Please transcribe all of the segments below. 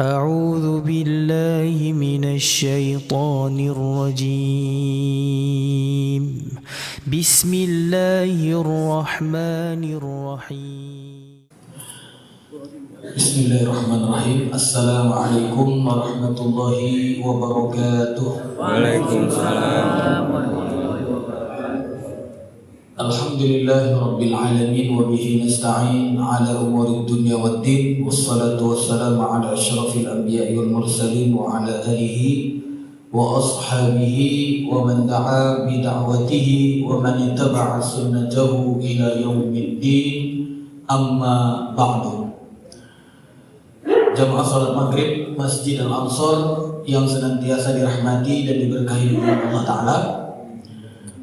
أعوذ بالله من الشيطان الرجيم بسم الله الرحمن الرحيم بسم الله الرحمن الرحيم. السلام عليكم ورحمة الله وبركاته. Waalaikumsalam. Alhamdulillahi Rabbil Alamin wa bihi nasta'in ala umuri dunya waddin. Wassalatu wassalamu ala asyrafil anbiya'i wal mursalin wa ala alihi wa ashabihi wa man da'a bi da'watihi wa man ittaba'a sunnatahu ila yaumiddin. Amma ba'du. Jamaah salat maghrib Masjid Al-Ansar yang senantiasa dirahmati dan diberkahi oleh Allah Ta'ala.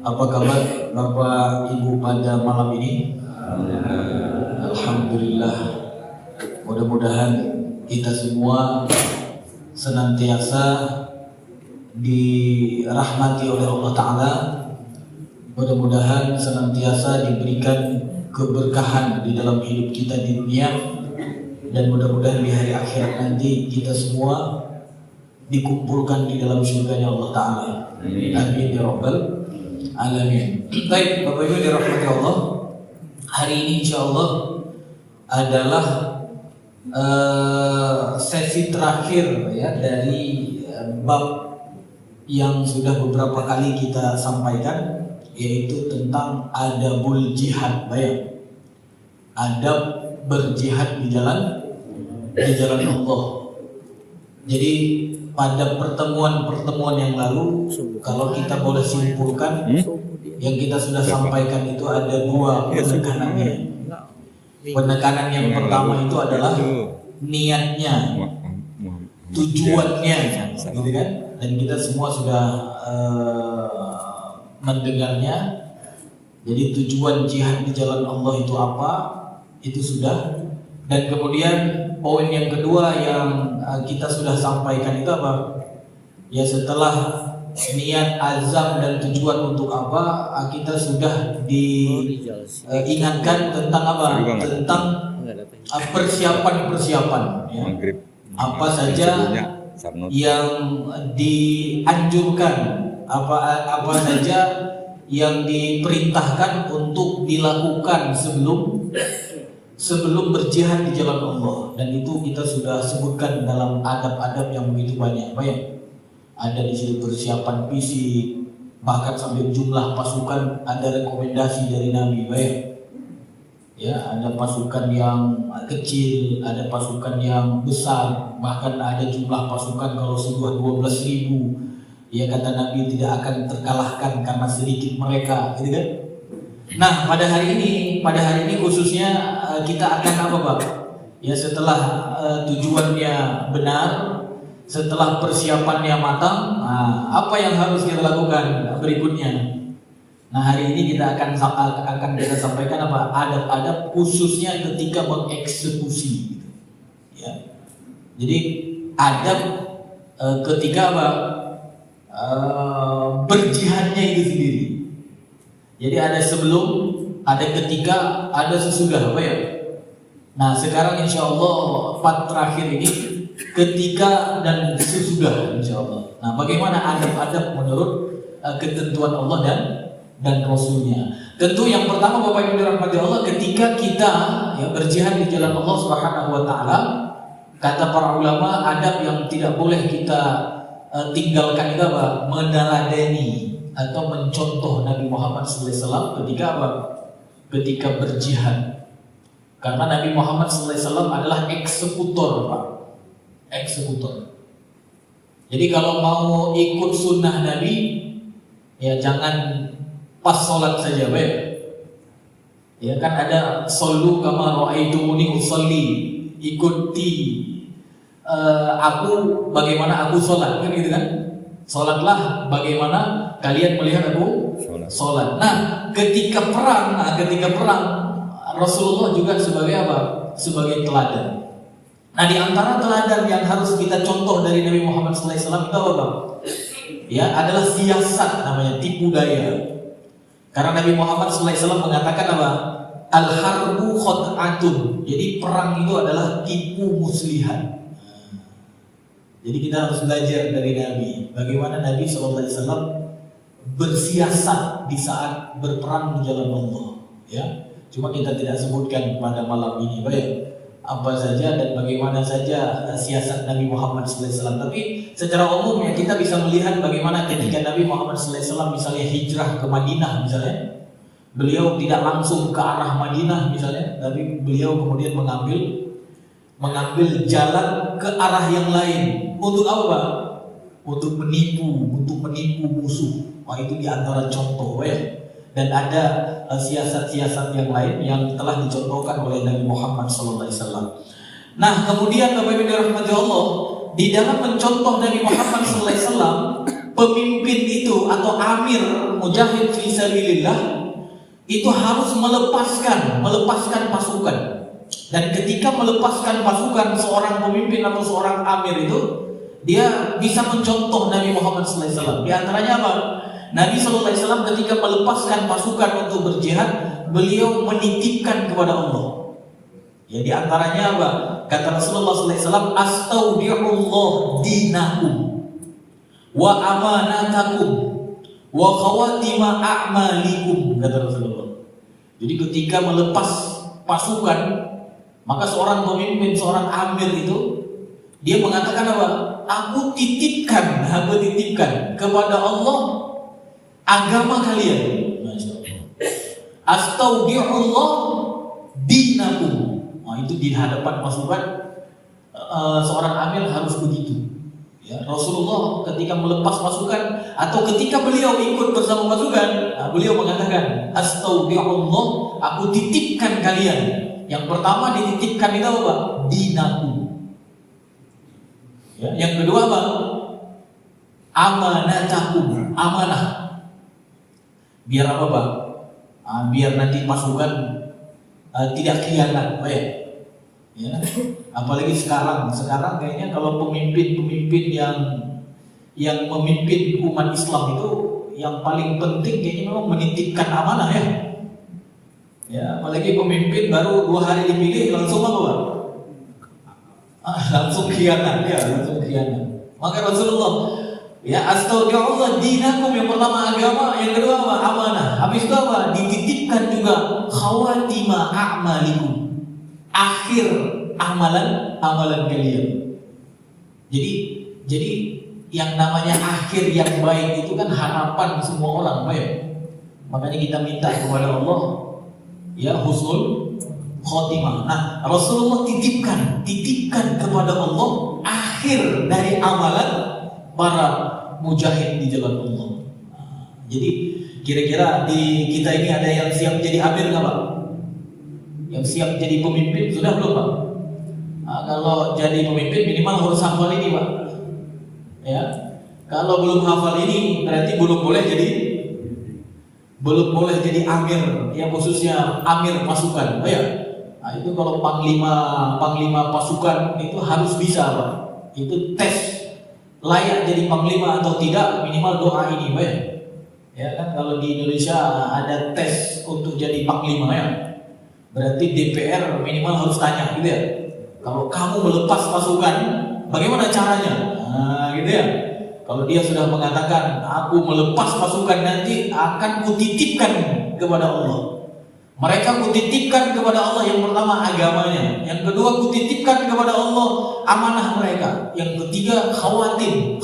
Apa kabar Bapak Ibu pada malam ini? Alhamdulillah. Mudah-mudahan kita semua senantiasa dirahmati oleh Allah Ta'ala. Mudah-mudahan senantiasa diberikan keberkahan di dalam hidup kita di dunia. Dan mudah-mudahan di hari akhirat nanti kita semua dikumpulkan di dalam surganya Allah Ta'ala. Amin ya Rabbal Alamin. Baik, Bapak Ibu dirahmati Allah. Hari ini insya Allah adalah sesi terakhir ya dari bab yang sudah beberapa kali kita sampaikan, yaitu tentang adabul jihad. Baik, adab berjihad di jalan Allah. Jadi pada pertemuan yang lalu, kalau kita boleh simpulkan, yang kita sudah sampaikan itu ada dua penekanannya. Penekanan yang pertama itu adalah niatnya, tujuannya, gitu kan? Dan kita semua sudah mendengarnya. Jadi tujuan jihad di jalan Allah itu apa? Itu sudah. Dan kemudian poin yang kedua yang kita sudah sampaikan itu apa? Ya, setelah niat, azam dan tujuan untuk apa, kita sudah diingatkan tentang apa? Tentang persiapan-persiapan ya. Apa saja yang dianjurkan, apa saja yang diperintahkan untuk dilakukan sebelum berjihad di jalan Allah. Dan itu kita sudah sebutkan dalam adab-adab yang begitu banyak. Baik, ada di situ persiapan fisik, bahkan sampai jumlah pasukan ada rekomendasi dari Nabi. Baik, ya, ada pasukan yang kecil, ada pasukan yang besar, bahkan ada jumlah pasukan kalau sudah 12.000, ya kata Nabi tidak akan terkalahkan karena sedikit mereka, gitu kan? Nah, pada hari ini khususnya kita akan apa, Pak? Ya, setelah tujuannya benar, setelah persiapannya matang, apa yang harus kita lakukan berikutnya? Nah, hari ini kita akan kita sampaikan apa? Adab-adab khususnya ketika mengeksekusi. Ya. Jadi adab ketika apa? Berjihadnya itu sendiri. Jadi ada sebelum, ada ketika, ada sesudah, apa ya? Nah, sekarang insya Allah part terakhir ini ketika dan sesudah insya Allah. Nah, bagaimana adab-adab menurut ketentuan Allah dan Rasulnya? Tentu yang pertama Bapak Ibu dirahmati Allah, ketika kita ya berjihad di jalan Allah Subhanahu Wa Taala, kata para ulama, adab yang tidak boleh kita tinggalkan itu apa? Meneladani atau mencontoh Nabi Muhammad SAW ketika apa? Ketika berjihad. Karena Nabi Muhammad SAW adalah eksekutor, Pak. Eksekutor. Jadi kalau mau ikut sunnah Nabi, ya jangan pas sholat saja, baik. Ya kan ada sallu kama ra'aitumuni usolli, ikuti aku bagaimana aku sholat, kan gitu kan? Sholatlah bagaimana kalian melihat aku sholat. Nah, ketika perang Rasulullah juga sebagai apa? Sebagai teladan. Nah, di antara teladan yang harus kita contoh dari Nabi Muhammad SAW itu apa? Ya, adalah siasat, namanya tipu daya. Karena Nabi Muhammad SAW mengatakan apa? Al-harbu khot'atun. Jadi perang itu adalah tipu muslihat. Jadi kita harus belajar dari Nabi, bagaimana Nabi SAW bersiasat di saat berperang di jalan Allah. Ya, cuma kita tidak sebutkan pada malam ini, baik apa saja dan bagaimana saja siasat Nabi Muhammad SAW. Tapi secara umum ya kita bisa melihat bagaimana ketika Nabi Muhammad SAW misalnya hijrah ke Madinah misalnya, beliau tidak langsung ke arah Madinah misalnya, tapi beliau kemudian mengambil jalan ke arah yang lain. Untuk apa? Untuk menipu musuh. Wah, itu diantara contoh ya. Dan ada siasat-siasat yang lain yang telah dicontohkan oleh Nabi Muhammad SAW. Nah, kemudian Bapak Ibu dirahmati Allah, di dalam mencontoh Nabi Muhammad SAW, pemimpin itu atau amir mujahid fi sabilillah itu harus melepaskan pasukan. Dan ketika melepaskan pasukan, seorang pemimpin atau seorang amir itu dia bisa mencontoh Nabi Muhammad SAW. Di antaranya apa? Nabi SAW ketika melepaskan pasukan untuk berjihad, beliau menitipkan kepada Allah. Ya, di antaranya apa? Kata Rasulullah SAW, "Astaudi'ullah dinakum wa amanatakum wa khawatima a'malikum," kata Rasulullah. Jadi ketika melepas pasukan, maka seorang pemimpin, seorang amir itu dia mengatakan apa? Aku titipkan kepada Allah agama kalian. Astaudi'ullah dinakum. Nah, itu di hadapan pasukan seorang amir harus begitu. Ya, Rasulullah ketika melepas pasukan atau ketika beliau ikut bersama pasukan, beliau mengatakan, Astaudi'ullah, aku titipkan kalian. Yang pertama dititipkan itu apa? Dinakum. Ya, yang kedua apa? Amanatakum, amanah. Biar apa, Pak? Biar nanti pasukan tidak khianat, ya. Apalagi sekarang kayaknya kalau pemimpin yang memimpin umat Islam itu yang paling penting kayaknya memang menitipkan amanah ya. Ya, apalagi pemimpin baru 2 hari dipilih langsung apa, Pak? Langsung khianat. Maka Rasulullah, ya, astaudi'ullah dinakum, yang pertama agama, yang kedua apa? Amanah. Habis itu apa? Dititipkan juga khawatima a'malikum, akhir amalan kalian. Jadi yang namanya akhir yang baik itu kan harapan semua orang, baik. Makanya kita minta kepada Allah, ya, husnul khotimah. Nah, Rasulullah titipkan kepada Allah akhir dari amalan para mujahid di jalan Allah. Jadi kira-kira di kita ini ada yang siap jadi amir nggak, Pak? Yang siap jadi pemimpin sudah belum, Pak? Kalau jadi pemimpin minimal harus hafal ini, Pak. Ya, kalau belum hafal ini berarti belum boleh jadi amir, ya, khususnya amir pasukan. Ya, nah, itu kalau panglima pasukan itu harus bisa, Pak. Itu tes layak jadi panglima atau tidak, minimal doa ini, Pak. Ya kan, kalau di Indonesia ada tes untuk jadi panglima, ya. Berarti DPR minimal harus tanya gitu ya. Kalau kamu melepas pasukan, bagaimana caranya? Nah, gitu ya. Kalau dia sudah mengatakan, aku melepas pasukan nanti akan kutitipkan kepada Allah. Mereka kutitipkan kepada Allah, yang pertama agamanya, yang kedua kutitipkan kepada Allah amanah mereka, yang ketiga khawatim,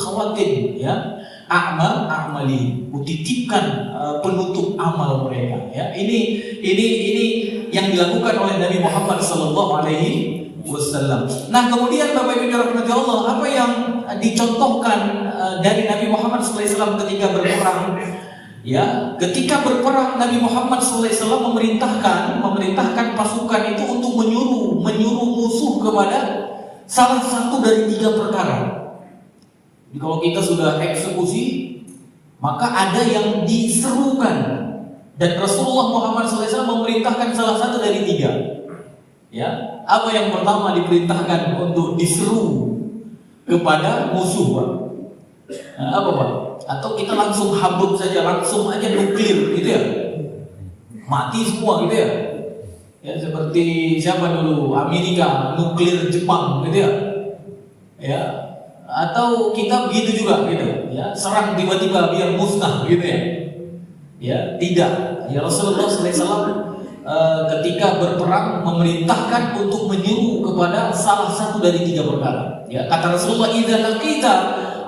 ya, a'mali, kutitipkan penutup amal mereka. Ya, ini yang dilakukan oleh Nabi Muhammad SAW. Nah, kemudian Bapak Ibu dirahmati Allah, apa yang dicontohkan dari Nabi Muhammad SAW ketika berperang? Ya, ketika berperang Nabi Muhammad SAW memerintahkan pasukan itu untuk menyuruh musuh kepada salah satu dari 3 perkara. Jadi, kalau kita sudah eksekusi, maka ada yang diserukan, dan Rasulullah Muhammad SAW memerintahkan salah satu dari 3. Ya, apa yang pertama diperintahkan untuk diseru kepada musuh, Pak? Nah, apa, Pak? Atau kita langsung habut saja, langsung aja nuklir gitu ya, mati semua gitu ya. Ya, seperti siapa dulu, Amerika nuklir Jepang gitu ya. Ya, atau kita begitu juga gitu ya, serang tiba-tiba biar musnah gitu ya. Ya, tidak. Ya Rasulullah SAW ketika berperang memerintahkan untuk menyuruh kepada salah satu dari 3 perkara. Ya, kata Rasulullah, "Idza laqita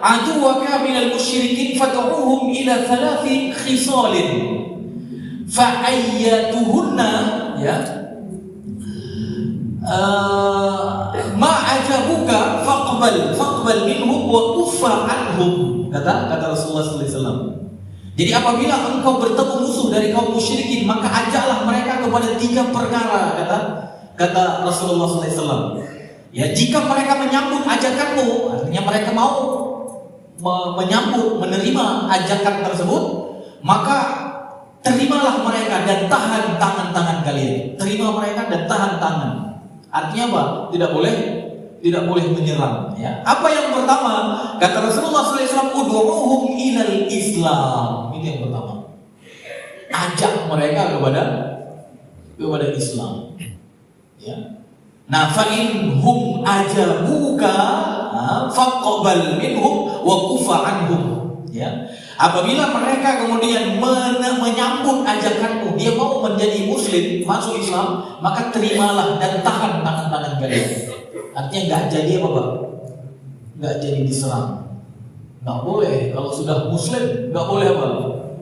aduwaka minal musyrikin fad'uhum ila 3 khisalin fa ayyatuhunna ya ma ajabuka faqbal minhum wa kuffa anhum." Kata Rasulullah sallallahu alaihi wasallam. Jadi apabila engkau bertemu musuh dari kaum musyrikin, maka ajaklah mereka kepada 3 perkara, kata Rasulullah sallallahu alaihi wasallam. Ya, jika mereka menyambut ajakanmu, artinya mereka mau menerima ajakan tersebut, maka terimalah mereka dan tahan tangan-tangan kalian. Terima mereka dan tahan tangan. Artinya apa? Tidak boleh menyerang. Ya. Apa yang pertama? Kata Rasulullah SAW, "Ud'uhum ilal Islam." Itu yang pertama. Ajak mereka kepada Islam. Ya. Nah, fa in hum ajabuka faqbal minhum wa kuffa anhum. Ya. Apabila mereka kemudian menyambut ajakanmu, dia mau menjadi muslim, masuk Islam, maka terimalah dan tahan tangan-tangan kalian. Artinya nggak jadi apa Pak? Nggak jadi diserang. Nggak boleh. Kalau sudah muslim nggak boleh apa?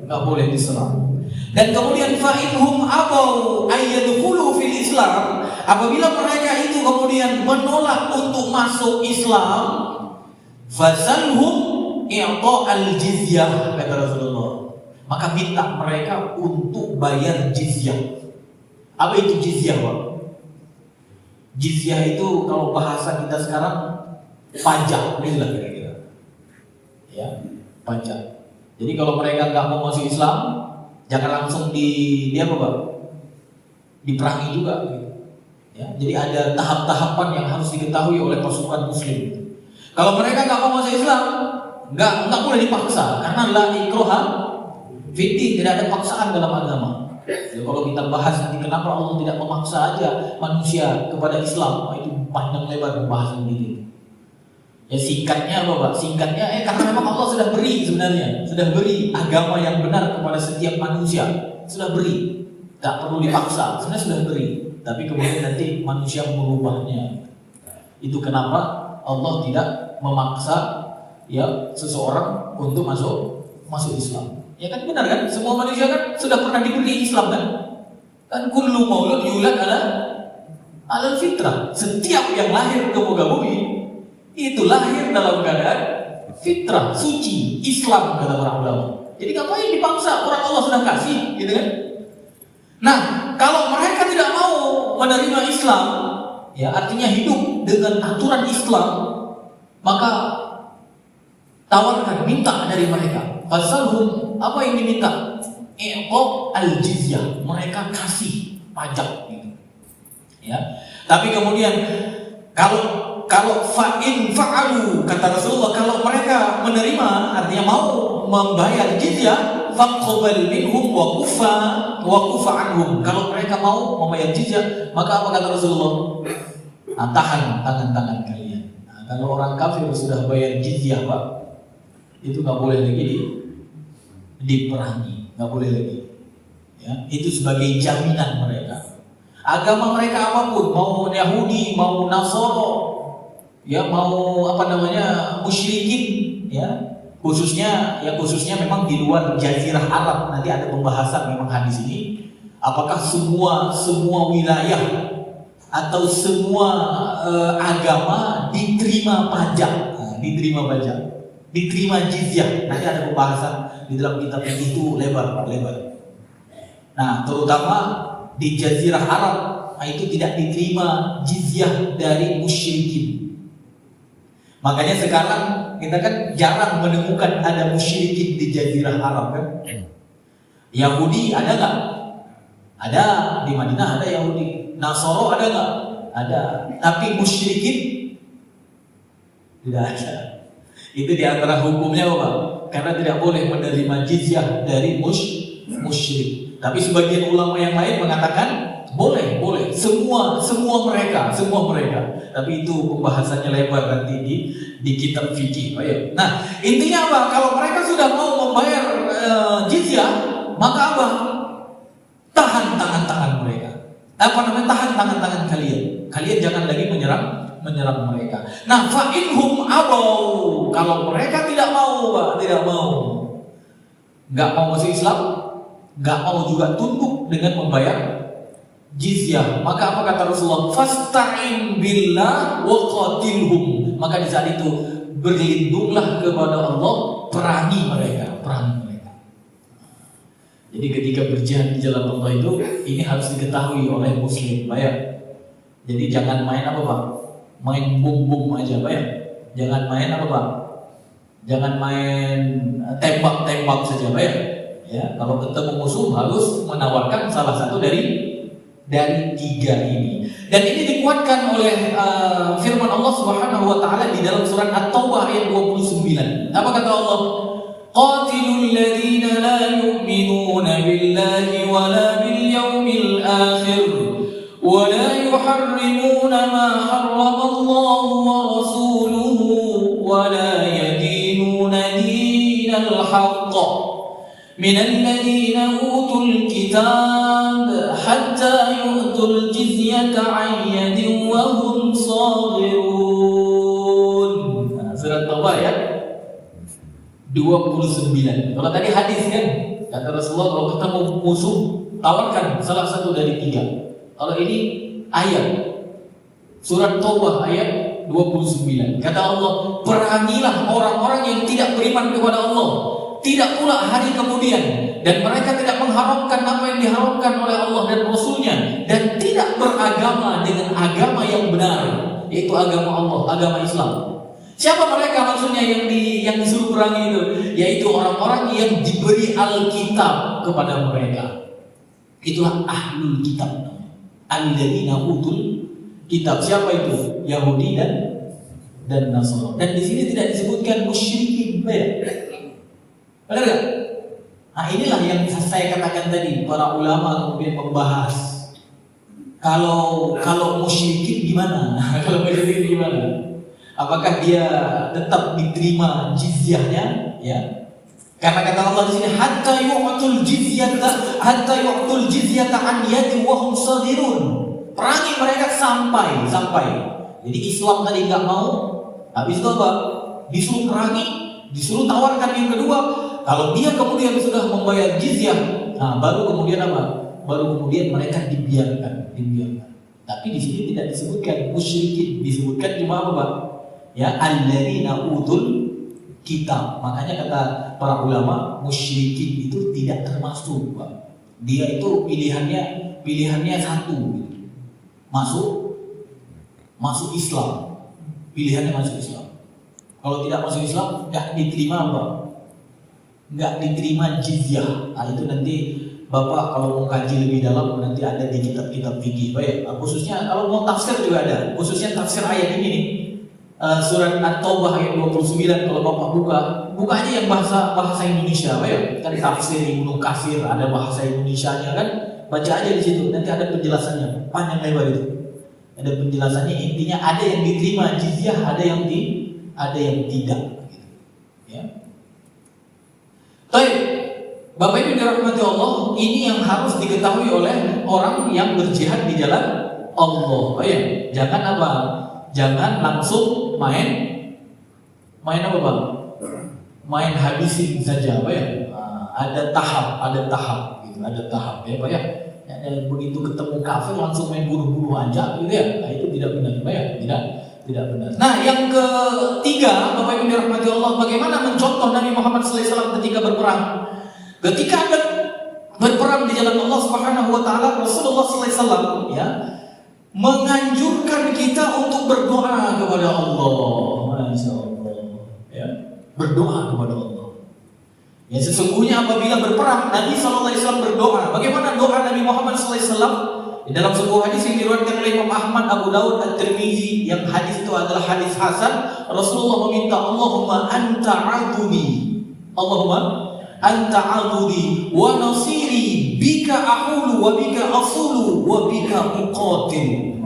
Nggak boleh diserang. Dan kemudian fa'inhum abau ayyadkhulu fil Islam. Apabila mereka itu kemudian menolak untuk masuk Islam, fasalhum i'ta'al jizyah, kata Rasulullah. Maka minta mereka untuk bayar jizyah. Apa itu jizyah Pak? Jizyah itu kalau bahasa kita sekarang pajak, inilah kira-kira. Ya, pajak. Jadi kalau mereka nggak mau masuk Islam, jangan langsung apa Pak? Diperangi juga. Gitu. Ya, jadi ada tahap-tahapan yang harus diketahui oleh pasukan Muslim. Kalau mereka nggak mau masuk Islam, nggak boleh dipaksa, karena la ikraha fiddin, tidak ada paksaan dalam agama. Ya, kalau kita bahas nanti kenapa Allah tidak memaksa aja manusia kepada Islam, itu panjang lebar pembahasan ini. Ya singkatnya apa Pak? Singkatnya karena memang Allah sudah beri sebenarnya, sudah beri agama yang benar kepada setiap manusia, sudah beri, tak perlu dipaksa, sebenarnya sudah beri. Tapi kemudian nanti manusia merubahnya. Itu kenapa Allah tidak memaksa ya seseorang untuk masuk Islam. Ya kan benar kan? Semua manusia kan sudah pernah diberi Islam kan? Kan kullu maulud yulad ala fitrah. Setiap yang lahir ke muka bumi itu lahir dalam keadaan fitrah, suci, Islam kata para ulama. Jadi ngapain dipaksa? Orang Allah sudah kasih, gitu kan? Nah, kalau mereka tidak mau menerima Islam, ya artinya hidup dengan aturan Islam, maka tawarkan, minta dari mereka. Fasalhum, apa yang diminta? I'ta al-jizyah, mereka kasih pajak gitu. Ya. Tapi kemudian kalau fa'in fa'alu, kata Rasulullah, kalau mereka menerima, artinya mau membayar jizyah, faqbal minhum wa kuffa anhum. Kalau mereka mau membayar jizyah, maka apa kata Rasulullah? Tahan tangan-tangan kalian. Nah, kalau orang kafir sudah bayar jizyah Pak, itu nggak boleh lagi diperangi, nggak boleh lagi. Ya, itu sebagai jaminan mereka. Agama mereka apapun, mau Yahudi, mau Nasoro, ya mau musyrikin, ya khususnya memang di luar Jazirah Arab. Nanti ada pembahasan memang hadis ini. Apakah semua wilayah atau semua agama diterima pajak, diterima jizyah? Nanti ada pembahasan di dalam kitab itu lebar. Nah, terutama di Jazirah Arab itu tidak diterima jizyah dari musyrikin. Makanya sekarang kita kan jarang menemukan ada musyrikin di Jazirah Arab kan. Yahudi ada nggak? Ada, di Madinah ada Yahudi. Nasoro ada nggak? Ada. Tapi musyrikin tidak ada. Itu di antara hukumnya Pak. Karena tidak boleh menerima jizyah dari musyrik. Tapi sebagian ulama yang lain mengatakan boleh. semua mereka. Tapi itu pembahasannya lebar nanti di kitab fikih. Nah, intinya apa? Kalau mereka sudah mau membayar jizyah, maka apa? Tahan tangan mereka. Tahan tangan kalian. Kalian jangan lagi menyerang mereka. Nah, fa'inhum abau, kalau mereka tidak mau, nggak mau masuk Islam, nggak mau juga tunduk dengan membayar jizyah, maka apa kata Rasulullah? Fasta'in billah wa qatilhum. Maka di saat itu berlindunglah kepada Allah, perangi mereka. Jadi ketika berjihad di jalan Allah itu, ini harus diketahui oleh muslim, Jadi jangan main apa, Pak? Main bom aja, Jangan main apa, Pak? Jangan main tembak saja, Ya, kalau ketemu musuh harus menawarkan salah satu dari tiga ini. Dan ini dikuatkan oleh firman Allah Subhanahu wa taala di dalam surat At-Taubah ayat 29. Apa kata Allah? Qatilul ladzina la yu'minuna billahi wa la bil yawmil akhir wa la yuharrimuna ma harrama Allah wa rasuluhu wa la yadinuna dinal haqq من الذين أوتوا الكتاب حتى يؤتوا الجزية عن يد وهم صاغرون. Surat Taubah ya 29. Kalau tadi hadis kan, kata Rasulullah kalau ketemu musuh tawarkan salah satu dari tiga. Kalau ini ayat Surat Taubah ayat 29. Kata Allah, perangilah orang-orang yang tidak beriman kepada Allah, tidak pula hari kemudian, dan mereka tidak mengharapkan apa yang diharapkan oleh Allah dan Rasulnya, dan tidak beragama dengan agama yang benar, yaitu agama Allah, agama Islam. Siapa mereka maksudnya yang disuruh perangi itu? Yaitu orang-orang yang diberi Alkitab kepada mereka. Itulah ahlul kitab, alladzina utul kitab. Siapa itu? Yahudi dan Nasrani. Dan di sini tidak disebutkan musyrikin, benar nggak? Nah, inilah yang saya katakan tadi, para ulama kemudian membahas kalau musyrikin gimana? Kalau musyrikin gimana? Apakah dia tetap diterima jizyahnya? Ya, karena kata Allah di sini hatta yu'tul jizyata an yadin wa hum saghirun. Perangi mereka sampai. Jadi Islam tadi nggak mau, habis itu apa? Disuruh perangi, disuruh tawarkan yang kedua. Kalau dia kemudian sudah membayar jizyah, nah baru kemudian apa? Baru kemudian mereka dibiarkan. Tapi di sini tidak disebutkan musyrikin, disebutkan cuma apa, Pak? Ya, alladzina utul kitab. Makanya kata para ulama, musyrikin itu tidak termasuk, Pak. Dia itu pilihannya satu, masuk Islam. Pilihannya masuk Islam. Kalau tidak masuk Islam, nggak diterima, Pak. Nggak diterima jizyah. Nah, itu nanti Bapak kalau mau kaji lebih dalam nanti ada di kitab-kitab fikih. Khususnya kalau mau tafsir juga ada. Khususnya tafsir ayat ini nih. Surat At-Taubah ayat 29 kalau Bapak buka aja yang bahasa Indonesia, Kan tafsir Ibnu Katsir ada bahasa Indonesianya kan. Baca aja di situ. Nanti ada penjelasannya. Panjang lebar itu. Ada penjelasannya, intinya ada yang diterima jizyah, ada yang tidak. Ya. Baik, Bapak Ibu dirahmati Allah, ini yang harus diketahui oleh orang yang berjihad di jalan Allah. Jangan apa? Jangan langsung main apa, Bang? Main habisin saja, ada tahap gitu, ada tahap, Pak ya. Begitu ketemu kafir langsung main bunuh-bunuh aja, gitu ya. Nah, itu tidak benar, Pak ya. Tidak benar. Nah, yang ketiga, Bapak Ibu dirahmati Allah, bagaimana mencontoh Nabi Muhammad SAW ketika berperang? Ketika ada berperang di jalan Allah Subhanahu wa taala, Rasulullah SAW ya menganjurkan kita untuk berdoa kepada Allah. Masya Allah. Ya, berdoa kepada Allah. Ya, sesungguhnya apabila berperang, Nabi SAW berdoa. Bagaimana doa Nabi Muhammad SAW? Di dalam sebuah hadis yang diriwayatkan oleh Imam Ahmad, Abu Daud, At-Tirmizi, yang hadis itu adalah hadis hasan, Rasulullah meminta, Allahumma anta abudi wa nasiri bika ahulu wa bika asulu wa bika uqatil.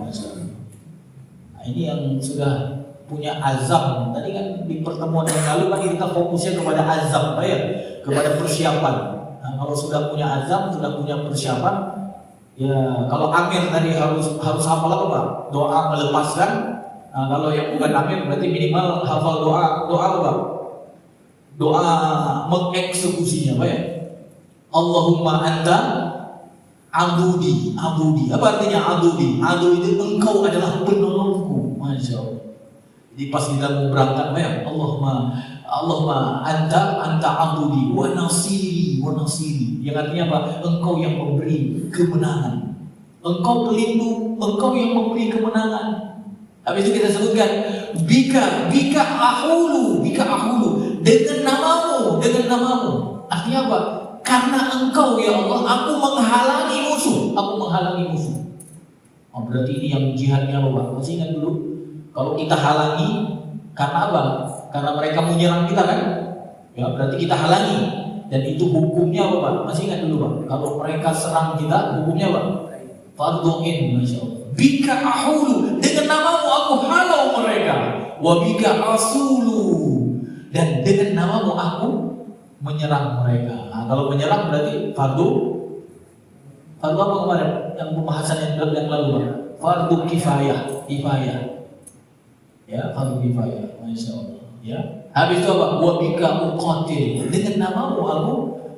Nah, ini yang sudah punya azam. Tadi kan di pertemuan yang lalu kan kita fokusnya kepada azam, ya, kepada persiapan. Nah, kalau sudah punya azam, sudah punya persiapan, ya kalau amir tadi harus hafal apa Pak? Doa melepaskan. Nah, kalau yang bukan amir berarti minimal hafal doa apa Pak? Doa mengeksekusinya, Pak ya. Allahumma anta abudi. Apa artinya abudi? Abudi itu engkau adalah penolongku. Masya Allah. Jadi pas kita mau berangkat, Pak ya, Allahumma anta abudi wa nasiri. Yang artinya apa? Engkau yang memberi kemenangan. Engkau pelindung, engkau yang memberi kemenangan. Habis itu kita sebutkan bika ahulu dengan namamu. Artinya apa? Karena engkau ya Allah, aku menghalangi musuh. Oh, berarti ini yang jihadnya apa Pak? Masih ingat dulu? Kalau kita halangi, karena apa? Karena mereka menyerang kita kan? Ya, berarti kita halangi. Dan itu hukumnya apa Pak? Masih ingat dulu Pak? Kalau mereka serang kita, hukumnya apa? Fardhu'in, Masya Allah. Bika ahulu, dengan namamu aku halau mereka. Wa bika asulu, dan dengan namamu aku menyerang mereka. Nah, kalau menyerang berarti fardu apa kemarin? Yang pembahasan yang lalu Pak? Fardu kifayah. Ya, fardu kifayah. Masya Allah. Ya. Habis itu apa? Wa bika uqatil, dengan namamu aku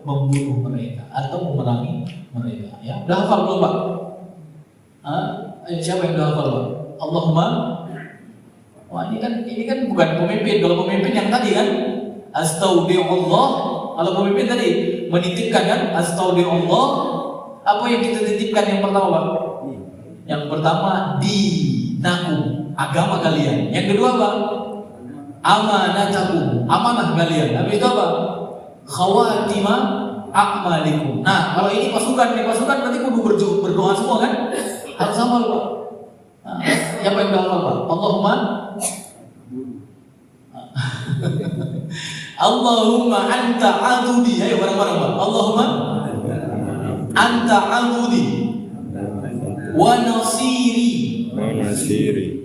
membunuh mereka atau memerangi mereka. Ya. Udah hafal belum Pak? Siapa yang udah hafal Pak? Allahumma. Wah, ini kan bukan pemimpin. Kalau pemimpin yang tadi kan astaudiullah. Kalau pemimpin tadi menitipkan kan astaudiullah. Apa yang kita titipkan yang pertama Pak? Yang pertama dinakum, agama kalian. Yang kedua Pak? Amanatakum, amanah kalian. Habis itu apa? Khawatimah a'malikum. Nah, kalau ini pasukan berarti kudu berdoa semua kan? Harus hafal Pak. Nah, siapa yang udah hafal Pak? Allahumma anta adudi. Ayo bareng-bareng Pak. Allahumma anta adudi wa nasiri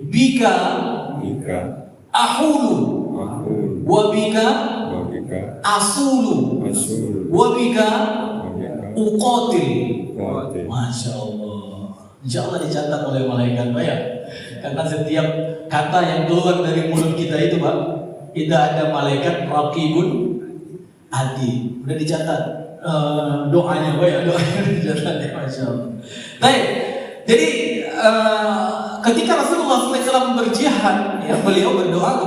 bika ahulu wa bika asulu wa bika uqatil. Masya Allah. Insya Allah dicatat oleh malaikat Pak ya. Karena setiap kata yang keluar dari mulut kita itu Pak, kita ada malaikat raqibun atid. Udah dicatat doanya Pak ya, doanya dicatat ya, Masya Allah. Baik, jadi ketika Rasulullah SAW berjihad, ya, beliau berdoa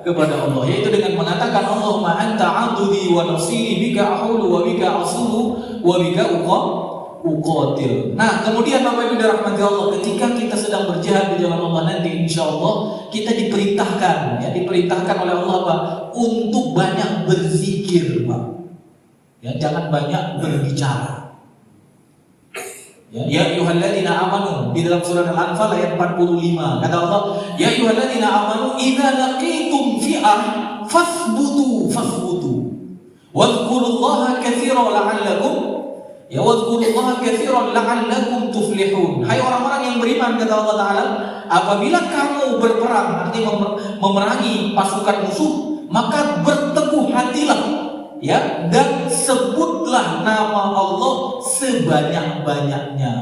kepada Allah, yaitu dengan mengatakan Allahumma anta adudi wa nasiri bika ahulu wa bika asulu wa bika uqatil. Nah, kemudian Bapak Ibu dirahmati Allah, ketika kita sedang berjihad di jalan Allah nanti, insya Allah kita diperintahkan oleh Allah Pak, untuk banyak berzikir Pak. Ya, jangan banyak berbicara. Ya ayyuhalladzina amanu, di dalam surah Al-Anfal ayat 45 kata Allah, ya ayyuhalladzina amanu idza laqitum fi'ah fasbutu wadhkurullaha katsiran la'allakum tuflihun. Hai orang-orang yang beriman, kata Allah Ta'ala, apabila kamu berperang, artinya memerangi pasukan musuh, maka berteguh hatilah, ya, dan sebutlah nama Allah sebanyak-banyaknya.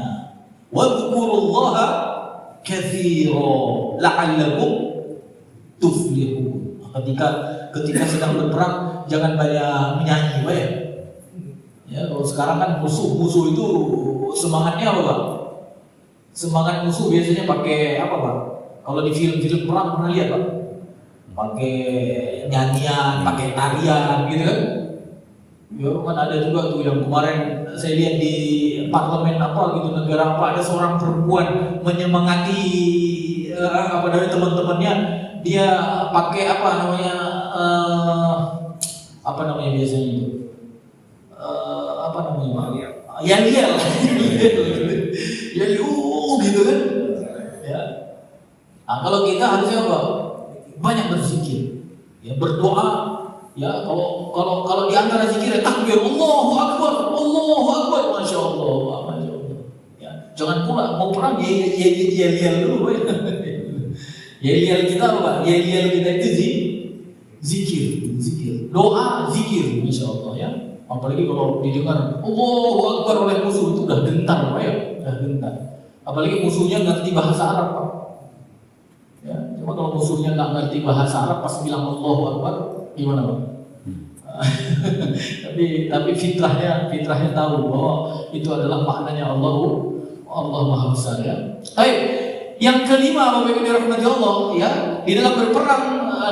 Wadhkurullaha katsiran la'allakum tuflihun. Ketika sedang berperang jangan banyak menyanyi, Pak ya. Ya, kalau sekarang kan musuh itu semangatnya apa Pak? Semangat musuh biasanya pakai apa Pak? Kalau di film-film perang pernah lihat Pak? Pakai nyanyian, pakai tarian gitu kan? Ya kan ada juga tuh yang kemarin saya lihat di parlemen apa gitu, negara apa, ada seorang perempuan menyemangati dari teman-temannya, dia pakai apa namanya biasanya itu? Yel gitu kan ya. Nah, kalau kita harusnya apa? Banyak berzikir, ya, berdoa Ya, kalau di antara zikir takbir, Allahu Akbar, Masya Allah. Ya, jangan pula mau perang yel dulu. Yel kita apa? Yel kita itu zikir, doa, zikir, Masya Allah ya. Apalagi kalau didengar Allahu Akbar oleh musuh itu udah gentar, Pak ya, udah gentar. Apalagi musuhnya ngerti bahasa Arab, Pak. Ya, cuma kalau musuhnya nggak ngerti bahasa Arab pas bilang Allahu Akbar, gimana, Pak? tapi fitrahnya tahu bahwa itu adalah maknanya Allah Maha Besar ya. Baik, yang kelima Bapak Ibu dirahmati Allah ya, di dalam berperang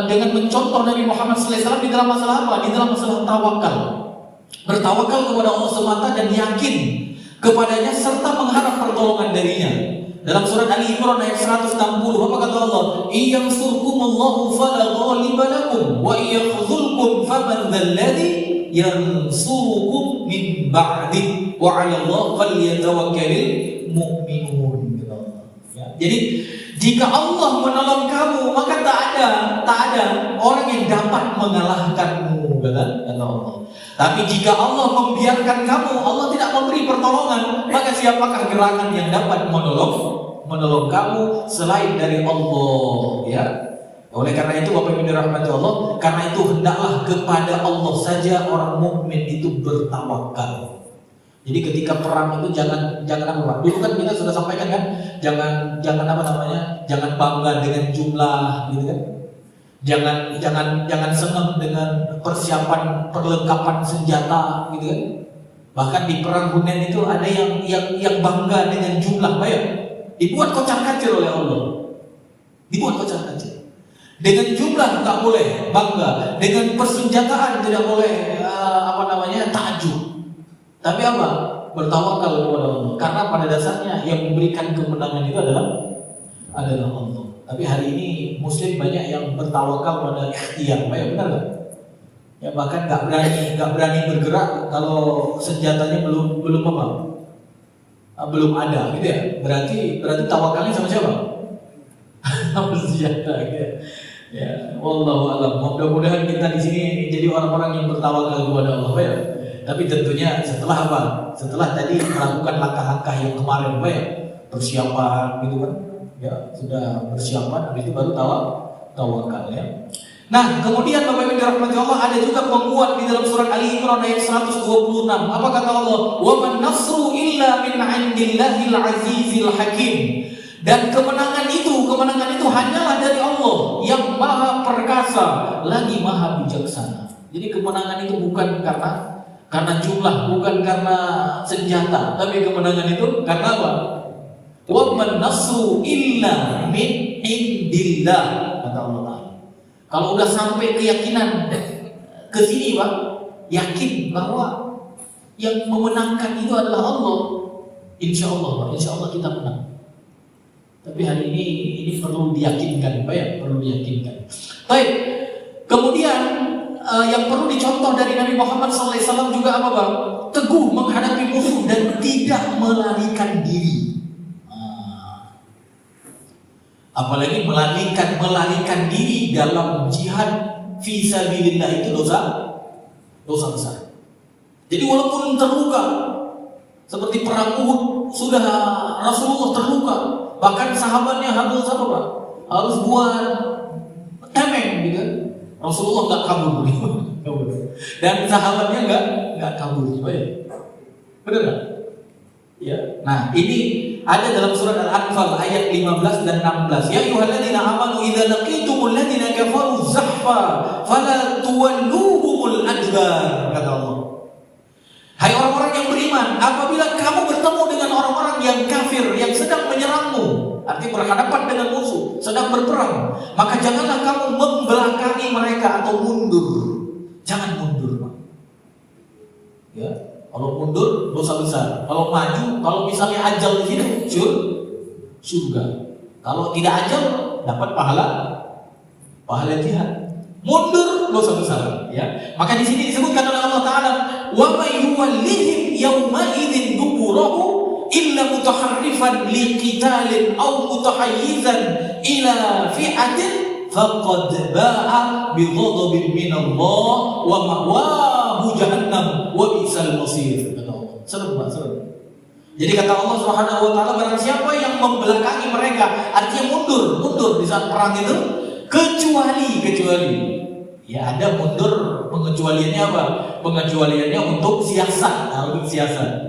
dengan mencontoh Nabi Muhammad SAW di dalam masalah apa? Di dalam masalah tawakal. Bertawakal kepada Allah semata dan yakin kepadanya serta mengharap pertolongan darinya. Dalam surat Ali Imran ayat 160, apa kata Allah? Iyansurkumullahu fala ghaliba lakum wa iyakhzulkum faman dzalladzi yansurukum min ba'di wa 'ala Allah falyatawakkalul mu'minun. Ya. Jadi jika Allah menolong kamu, maka tak ada orang yang dapat mengalahkanmu, kata Allah. Tapi jika Allah membiarkan kamu, Allah tidak memberi pertolongan, maka siapakah gerangan yang dapat menolong kamu selain dari Allah, ya. Oleh karena itu Bapak Ibu dirahmati Allah, karena itu hendaklah kepada Allah saja orang mukmin itu bertawakal. Jadi ketika perang itu jangan apa? Dulu kan kita sudah sampaikan kan, jangan apa namanya? Jangan bangga dengan jumlah, gitu kan. Jangan senang dengan persiapan perlengkapan senjata, gitu kan. Bahkan di perang Hunain itu ada yang bangga dengan jumlah, bayar. Dibuat kocar-kacir oleh Allah. Dibuat kocar-kacir. Dengan jumlah tak boleh bangga, dengan persenjataan tidak boleh takjub. Tapi apa? Bertawakal kepada Allah. Karena pada dasarnya yang memberikan kemenangan itu adalah Allah. Tapi hari ini Muslim banyak yang bertawakal pada ikhtiar, benar nggak? Ya bahkan nggak berani bergerak kalau senjatanya belum ada, gitu ya. Berarti tawakalnya sama siapa? Sama senjata, gitu ya. Ya, wallahu a'lam. Mudah-mudahan kita di sini jadi orang-orang yang bertawakal kepada Allah, ya. Tapi tentunya setelah apa? Setelah tadi melakukan langkah-langkah yang kemarin, ya, persiapan, gitu kan? Ya, sudah persiapan, habis itu baru tawakal, ya. Nah, kemudian Bapak Ibu dirahmati Allah, ada juga penguat di dalam surat Ali Imran ayat 126. Apa kata Allah? Wa man nasru illa min 'indillahil 'azizil hakim. Dan kemenangan itu hanyalah dari Allah yang Maha Perkasa lagi Maha Bijaksana. Jadi kemenangan itu bukan karena jumlah, bukan karena senjata, tapi kemenangan itu karena apa? Wa man nasru illa min indillah, kata Allah. Kalau udah sampai keyakinan ke sini, Pak, yakin bahwa yang memenangkan itu adalah Allah, insya Allah kita menang. Tapi hari ini perlu diyakinkan, Pak ya, perlu diyakinkan. Baik. Kemudian yang perlu dicontoh dari Nabi Muhammad SAW juga apa, Pak? Teguh menghadapi musuh dan tidak melarikan diri. Apalagi melarikan diri dalam jihad fi sabilillah itu dosa besar. Jadi walaupun terluka seperti perang Uhud, sudah Rasulullah terluka, bahkan sahabatnya harus apa, Pak? Harus buat tameng, gitu. Rasulullah nggak kabur, dan sahabatnya nggak kabur, benar nggak? Ya. Nah, ini ada dalam surat Al-Anfal ayat 15 dan 16. Ya ayyuhalladzina amanu idza laqitumul ladzina kafaru zahfa fala tuwalluhumul adbar, kata Allah. Hai orang-orang yang beriman, apabila kamu bertemu dengan orang-orang yang kafir yang sedang menyerangmu, artinya berhadapan dengan musuh, sedang berperang, maka janganlah kamu membelakangi mereka atau mundur. Jangan mundur, Pak. Ya. Kalau mundur dosa besar. Kalau maju, kalau misalnya ajal di sini, surga. Kalau tidak ajal, dapat pahala jihad. Mundur dosa besar, ya. Maka di sini disebutkan oleh Allah Taala, wa may yuwallihim yawma idzin duburahu illa mutaharrifan liqitalin aw mutahayyizan ila fi'atin faqad ba'a bi ghadabin minallah wa ma'wahu jahannam wa bi'sal masir. Kata Allah. Serem Pak, serem. Jadi kata Allah Subhanahu wa taala, barang siapa yang membelakangi mereka, artinya mundur di saat perang itu, kecuali ya ada mundur, pengecualiannya apa? Pengecualiannya untuk siasat, untuk siasat.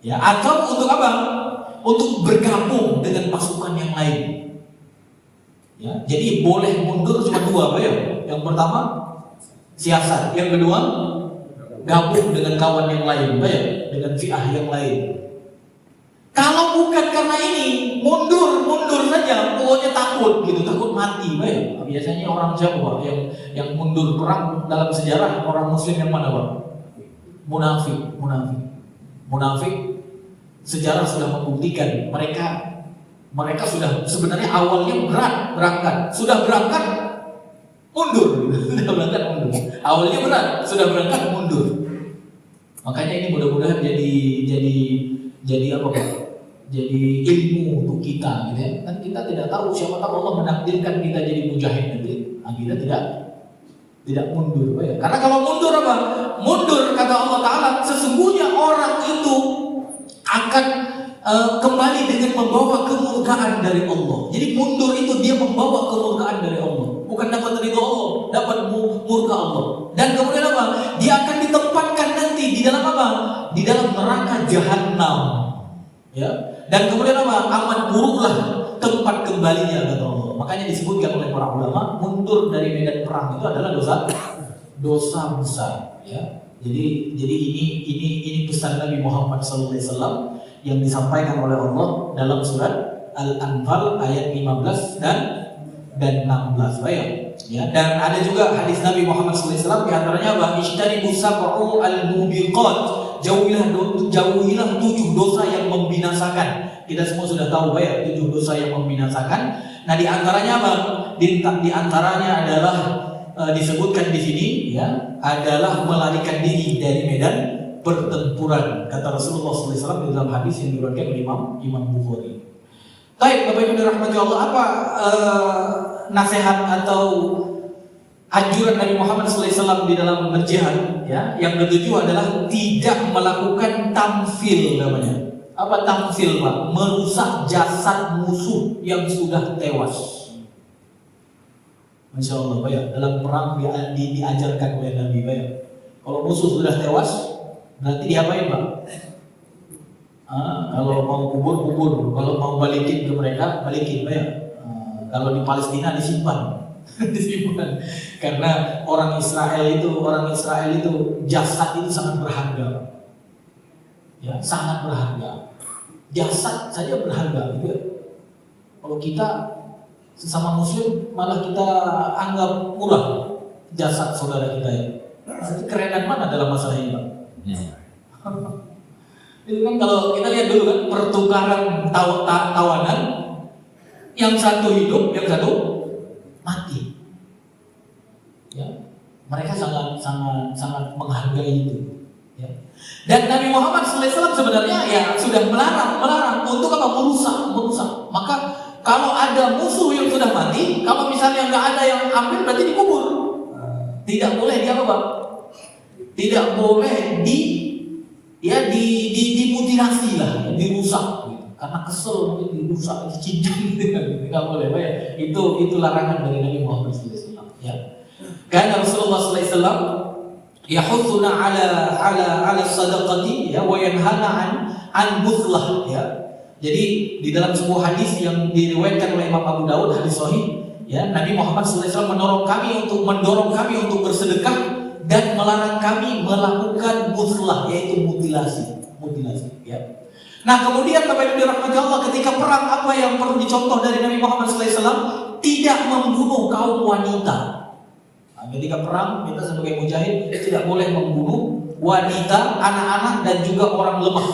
Ya, atau untuk apa? Untuk bergabung dengan pasukan yang lain. Ya, jadi boleh mundur cuma dua, Pak ya. Yang pertama siasat, yang kedua gabung dengan kawan yang lain, Pak ya, dengan fi'ah yang lain. Kalau bukan karena ini, mundur saja, pokoknya takut gitu, takut mati, Pak ya. Biasanya orang Jawa Pak, yang mundur perang dalam sejarah orang Muslim yang mana Pak? Munafik. Sejarah sudah membuktikan mereka sudah sebenarnya awalnya berangkat, sudah berangkat mundur, Awalnya berat, sudah berangkat mundur. Makanya ini mudah-mudahan jadi apa Pak? Jadi ilmu untuk kita, gitu ya. Kan kita tidak tahu, siapa tahu Allah menakdirkan kita jadi mujahid nanti. Nah, kita tidak mundur, Pak ya. Karena kalau mundur apa? Mundur kata Allah Taala, sesungguhnya orang itu akan kembali dengan membawa kemurkaan dari Allah. Jadi mundur itu dia membawa kemurkaan dari Allah, bukan dapat ridho Allah, dapat murka Allah. Dan kemudian apa? Dia akan ditempatkan nanti di dalam apa? Di dalam neraka jahanam. Ya. Dan kemudian apa? Amat buruklah tempat kembalinya kata Allah. Makanya disebutkan oleh para ulama, mundur dari medan perang itu adalah dosa besar. Ya. Jadi ini pesan Nabi Muhammad SAW yang disampaikan oleh Allah dalam surat Al-Anfal ayat 15 dan 16. Baik. Ya. Dan ada juga hadis Nabi Muhammad SAW di antaranya apa? Ishtanibu sab'u al-mubiqat. Jauhilah 7 dosa yang membinasakan. Kita semua sudah tahu ya, 7 dosa yang membinasakan. Nah, di antaranya apa? Di antaranya adalah disebutkan di sini ya, adalah melarikan diri dari medan pertempuran. Kata Rasulullah SAW di dalam hadis yang diriwayatkan oleh Imam Bukhari. Baik, Bapak Ibu dirahmati Allah, apa nasihat atau anjuran Nabi Muhammad SAW di dalam berjihad? Ya, yang ketujuh adalah tidak melakukan tamfil namanya. Apa tamfil Pak? Merusak jasad musuh yang sudah tewas. Masya Allah Pak ya, dalam perang diajarkan oleh Nabi Pak ya. Kalau musuh sudah tewas, berarti diapain Pak? Kalau mau kubur, kalau mau balikin ke mereka, balikin Pak ya. Kalau di Palestina disimpan. Karena orang Israel itu jasad itu sangat berharga, ya, sangat berharga. Jasad saja berharga, gitu ya. Kalau kita sesama Muslim malah kita anggap murah jasad saudara kita ya. Jadi kerenan mana dalam masalah ini, Pak? Itu kan kalau kita lihat dulu kan pertukaran tawanan, yang satu hidup, yang satu mati. Ya, mereka sangat menghargai itu. Ya. Dan Nabi Muhammad SAW sebenarnya ya sudah melarang untuk apa? Merusak. Maka kalau ada musuh yang sudah mati, kalau misalnya nggak ada yang ambil, berarti dikubur. Tidak boleh dia apa? Tidak boleh dimutilasi lah, dirusak. Karena kesel mungkin dirusak, dicincang gitu, nggak boleh, ya. Itu larangan dari Nabi Muhammad SAW. Ya. Karena Rasulullah SAW yahuthuna ala sadaqati ya, wa yanhana an buthlah ya. Jadi di dalam sebuah hadis yang diriwayatkan oleh Imam Abu Dawud, hadis sahih ya, Nabi Muhammad SAW mendorong kami untuk bersedekah dan melarang kami melakukan buthlah, yaitu mutilasi ya. Nah, kemudian Bapak Ibu dirahmati Allah, ketika perang apa yang perlu dicontoh dari Nabi Muhammad SAW? Tidak membunuh kaum wanita. Nah, ketika perang, kita sebagai mujahid tidak boleh membunuh wanita, anak-anak, dan juga orang lemah.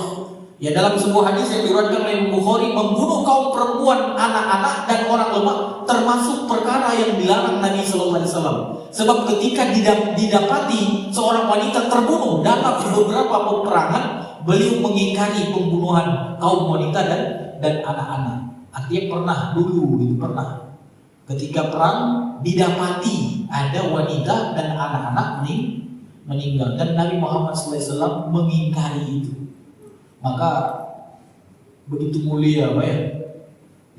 Ya, dalam sebuah hadis yang diriwayatkan oleh Bukhari, membunuh kaum perempuan, anak-anak, dan orang lemah termasuk perkara yang dilarang Nabi SAW. Sebab ketika didapati seorang wanita terbunuh dalam beberapa peperangan, beliau mengingkari pembunuhan kaum wanita dan anak-anak. Artinya pernah. ketika perang didapati ada wanita dan anak-anak meninggal, dan Nabi Muhammad SAW mengingkari itu. Maka begitu mulia Pak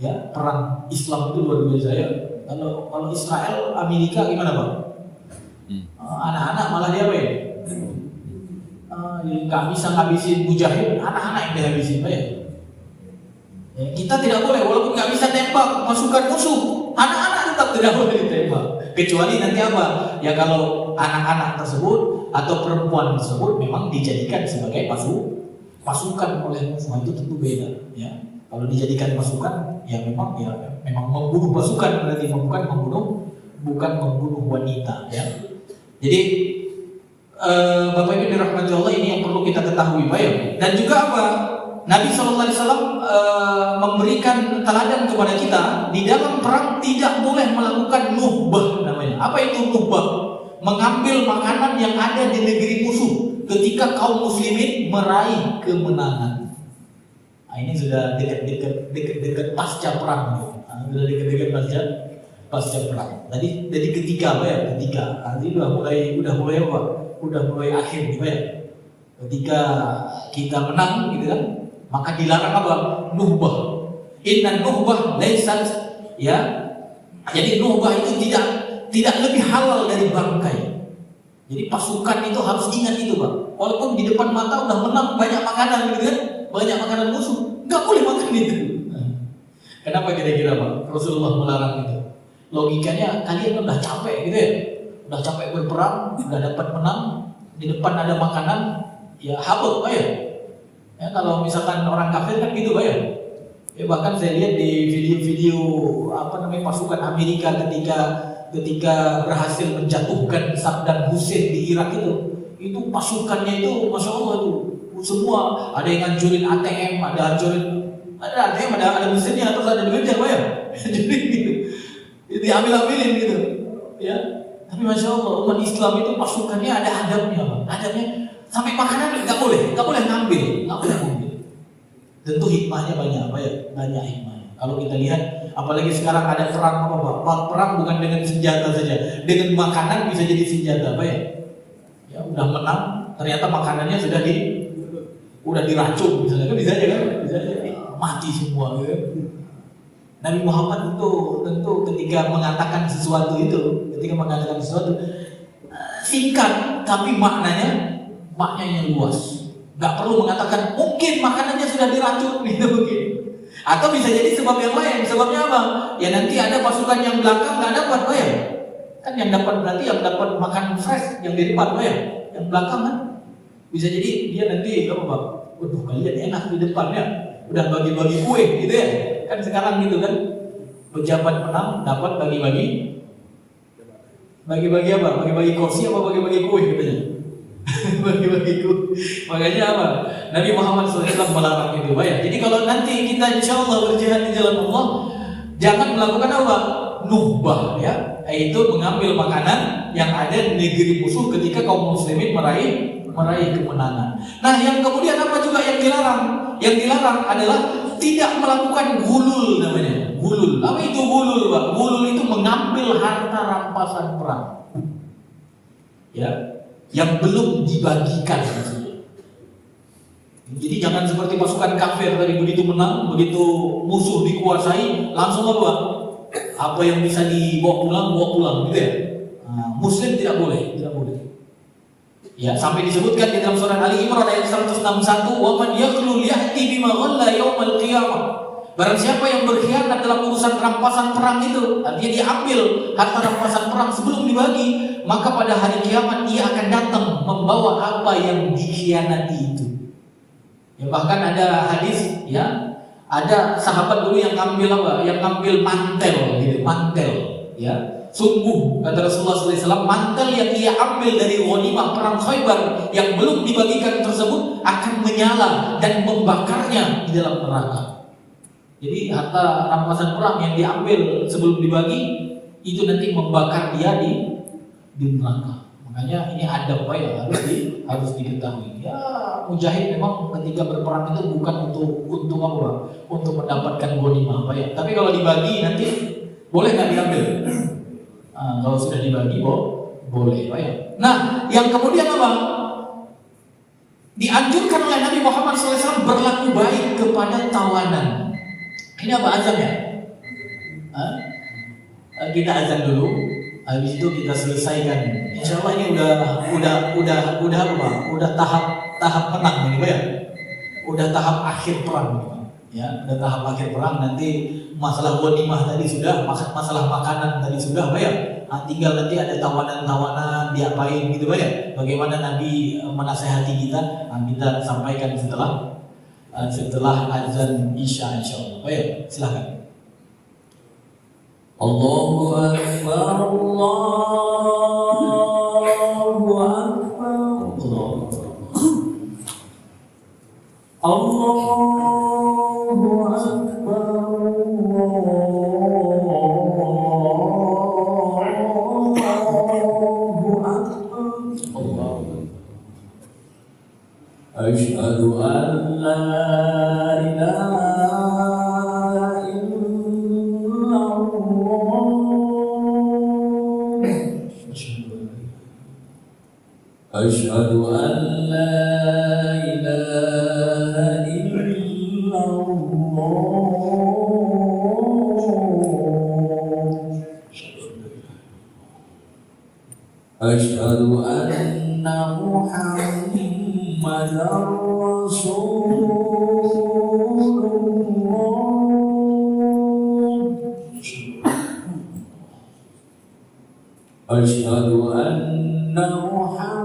ya, perang Islam itu luar biasa ya. Kalau Israel Amerika gimana Pak? Anak-anak malah dia Pak ya? Nggak bisa ngabisin mujahid, anak-anak yang dihabisin Pak ya. Kita tidak boleh, walaupun nggak bisa tembak pasukan musuh, anak-anak tetap tidak boleh ditembak. Kecuali nanti apa? Ya kalau anak-anak tersebut atau perempuan tersebut memang dijadikan sebagai pasukan oleh musuh, itu tentu beda. Ya, kalau dijadikan pasukan, ya memang membunuh pasukan, berarti bukan membunuh wanita. Ya, jadi Bapak Ibu dirahmati Allah, ini yang perlu kita ketahui, Pak ya. Dan juga apa? Nabi SAW memberikan teladan kepada kita di dalam perang tidak boleh melakukan nuhbah namanya. Apa itu nuhbah? Mengambil makanan yang ada di negeri musuh ketika kaum muslimin meraih kemenangan. Nah, ini sudah dekat pasca perang. Sudah dekat pasca perang. Jadi ketika apa ya? Nanti udah mulai apa? Udah mulai akhir gitu ya. Ketika kita menang gitu kan, maka dilarang apa? Nuhbah. Inna nuhbah laisat, ya. Jadi nuhbah itu tidak lebih halal dari bangkai. Jadi pasukan itu harus ingat itu, Pak. Walaupun di depan mata udah menang banyak makanan gitu kan, banyak makanan musuh, nggak boleh makan itu. Kenapa kira-kira Pak? Rasulullah melarang itu. Logikanya kalian udah capek gitu ya. Udah capek berperang, udah dapat menang, di depan ada makanan, ya habis Pak ya. Ya, kalau misalkan orang kafir kan gitu Pak ya. Ya bahkan saya lihat di video-video pasukan Amerika ketika berhasil menjatuhkan Saddam Hussein di Irak itu pasukannya itu Masya Allah itu semua, ada yang ngancurin ATM, ada ATM, ada mesinnya, terus ada duitnya Pak ya. Jadi gitu, diambil-ambilin gitu ya. Tapi Masya Allah, umat Islam itu pasukannya ada adabnya Pak. Adabnya sampai makanan nggak boleh ngambil. Tentu hikmahnya banyak Pak ya, banyak hikmahnya. Kalau kita lihat, apalagi sekarang ada perang apa Pak? Perang bukan dengan senjata saja, dengan makanan bisa jadi senjata Pak ya. Ya udah menang, ternyata makanannya udah diracun misalnya, kan bisa aja kan? Bisa aja mati semua gitu. Nabi Muhammad itu tentu ketika mengatakan sesuatu singkat tapi maknanya luas. Gak perlu mengatakan mungkin makanannya sudah diracun gitu mungkin. Atau bisa jadi sebab yang lain. Sebabnya apa? Ya nanti ada pasukan yang belakang nggak dapat Pak ya. Kan yang dapat berarti yang dapat makan fresh yang di depan Pak ya. Yang belakang kan bisa jadi dia nanti apa Pak? Waduh kalian enak di depannya. Udah bagi-bagi kue gitu ya. Kan sekarang gitu kan. Pejabat menang dapat bagi-bagi apa? Bagi-bagi kursi apa bagi-bagi kue katanya. Bagi-bagi kue. Makanya apa? Nabi Muhammad SAW melarang itu Pak ya. Jadi kalau nanti kita insya Allah berjihad di jalan Allah, jangan melakukan apa? Nuhbah ya. Yaitu mengambil makanan yang ada di negeri musuh ketika kaum muslimin meraih kemenangan. Nah yang kemudian apa juga yang dilarang? Yang dilarang adalah tidak melakukan gulul namanya. Gulul. Apa itu gulul Pak? Gulul itu mengambil harta rampasan perang. Ya. Yang belum dibagikan maksudnya. Jadi jangan seperti pasukan kafir tadi, begitu menang, begitu musuh dikuasai, langsung apa? Apa yang bisa dibawa pulang gitu ya. Nah, Muslim tidak boleh. Ya, sampai disebutkan di dalam surah Ali Imran ayat 161, "Wa man yaqulu ya'ti bima ghalla yaumal qiyamah." Barang siapa yang berkhianat dalam urusan rampasan perang itu, artinya dia ambil harta rampasan perang sebelum dibagi, maka pada hari kiamat dia akan datang membawa apa yang dikhianati itu. Ya, bahkan ada hadis ya, ada sahabat dulu yang ngambil apa? Yang ngambil mantel gitu, ya. Sungguh kata Rasulullah SAW, mantel yang ia ambil dari ghanimah perang Khaybar yang belum dibagikan tersebut akan menyala dan membakarnya di dalam neraka. Jadi harta rampasan perang yang diambil sebelum dibagi itu nanti membakar dia di neraka. Makanya ini adab Pak ya, harus diketahui. Ya mujahid memang ketika berperang itu bukan untuk apa? Untuk mendapatkan ghanimah Pak ya. Tapi kalau dibagi nanti Boleh nggak diambil? Kalau sudah dibagi, boleh. Baik. Nah, yang kemudian apa? Dianjurkan oleh Nabi Muhammad SAW berlaku baik kepada tawanan. Ini apa azannya? Kita azan dulu, habis itu kita selesaikan. Insya Allah ini udah apa? Udah tahap menang ini, ya. Udah tahap akhir perang. Ya, udah tahap akhir perang. Nanti masalah ghanimah tadi sudah, masalah makanan tadi sudah, ya. Tinggal nanti ada tawanan-tawanan diapain gitu, ya. Bagaimana Nabi menasehati kita, kita sampaikan setelah azan Isya insyaallah. Ya, silakan. Allahu Akbar, Allahu Akbar, Allahu Akbar, Asyhadu an la ilaha illallah, Asyhadu an la ilaha illallah, Asyhadu anna Muhammadar Rasulullah, Asyhadu anna Muhammadar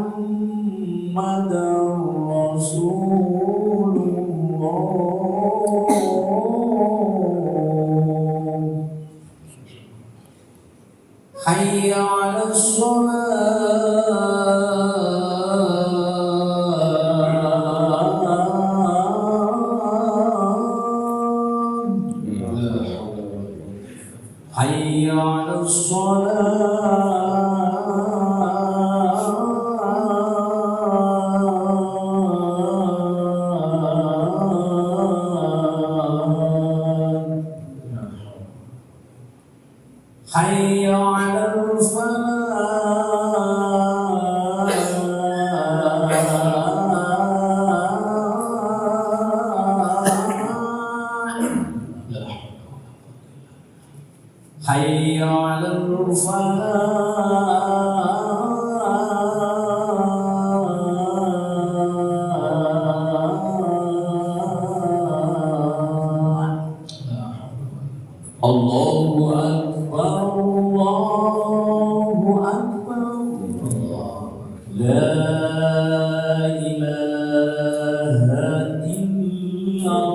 Rasulullah. Hayya 'alas shalah, Hayya 'alas shalah. Hayya 'alal falah, Hayya 'alal falah. Allahu Akbar, Allahu Akbar, La ilaha illallah.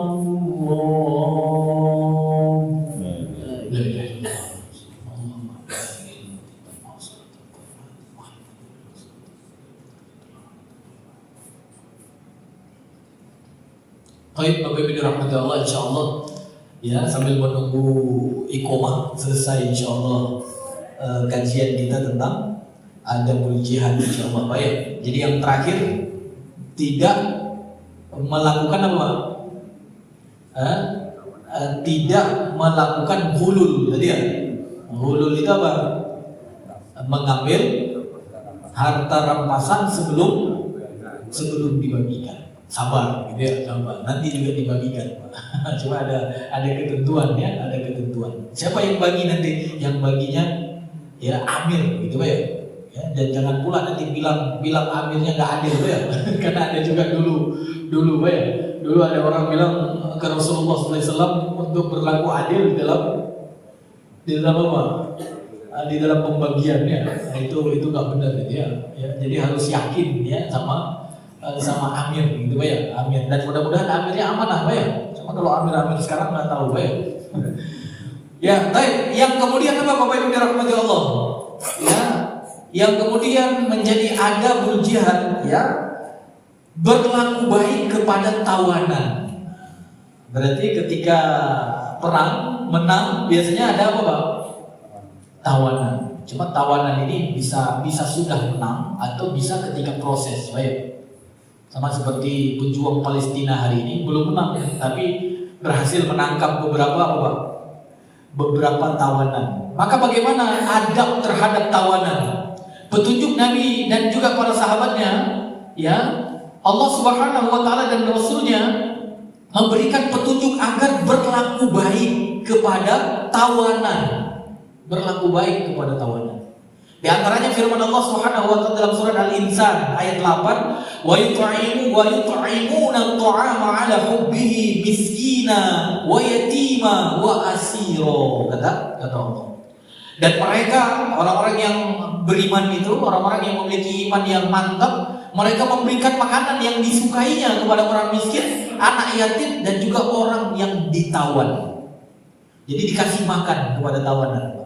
Baik, Bapak Ibu dirahmati Allah, insyaallah. Ya, sambil menunggu iqomah selesai insyaallah kajian kita tentang adabul jihad insyaallah. Baik. Jadi yang terakhir tidak melakukan apa? Tidak melakukan hulul tadi ya. Hulul itu apa? Mengambil harta rampasan sebelum dibagikan. Sabar gitu ya, sabar. Nanti juga dibagikan. Cuma ada ketentuan ya, ada ketentuan. Siapa yang bagi nanti? Yang baginya ya amir gitu ya. Dan jangan pula nanti bilang amirnya nggak adil ya. Karena ada juga dulu ya. Dulu ada orang bilang ke Rasulullah SAW untuk berlaku adil di dalam apa? Di dalam pembagiannya. Nah, itu nggak benar gitu ya. Jadi harus yakin ya sama amir gitu ya, amir. Dan mudah-mudahan amirnya amanah ya. Cuma kalau amir sekarang nggak tahu ya. Ya, baik. Yang kemudian apa Bapak Ibu dirahmati Allah? Ya, yang kemudian menjadi adabul jihad ya, berlaku baik kepada tawanan. Berarti ketika perang menang biasanya ada apa Pak? Tawanan. Cuma tawanan ini bisa sudah menang atau bisa ketika proses, baik. Sama seperti pejuang Palestina hari ini belum menang, tapi berhasil menangkap beberapa tawanan. Maka bagaimana adab terhadap tawanan? Petunjuk Nabi dan juga para sahabatnya, ya, Allah Subhanahu wa taala dan Rasulnya memberikan petunjuk agar berlaku baik kepada tawanan. Berlaku baik kepada tawanan. Di antaranya firman Allah Subhanahu wa taala dalam surat Al-Insan ayat 8, wa yut'imuna at-ta'ama 'ala hubbihi miskina wa yatima wa asira, kata Allah. Dan mereka orang-orang yang beriman itu, orang-orang yang memiliki iman yang mantap, mereka memberikan makanan yang disukainya kepada orang miskin, anak yatim dan juga orang yang ditawan. Jadi dikasih makan kepada tawanan.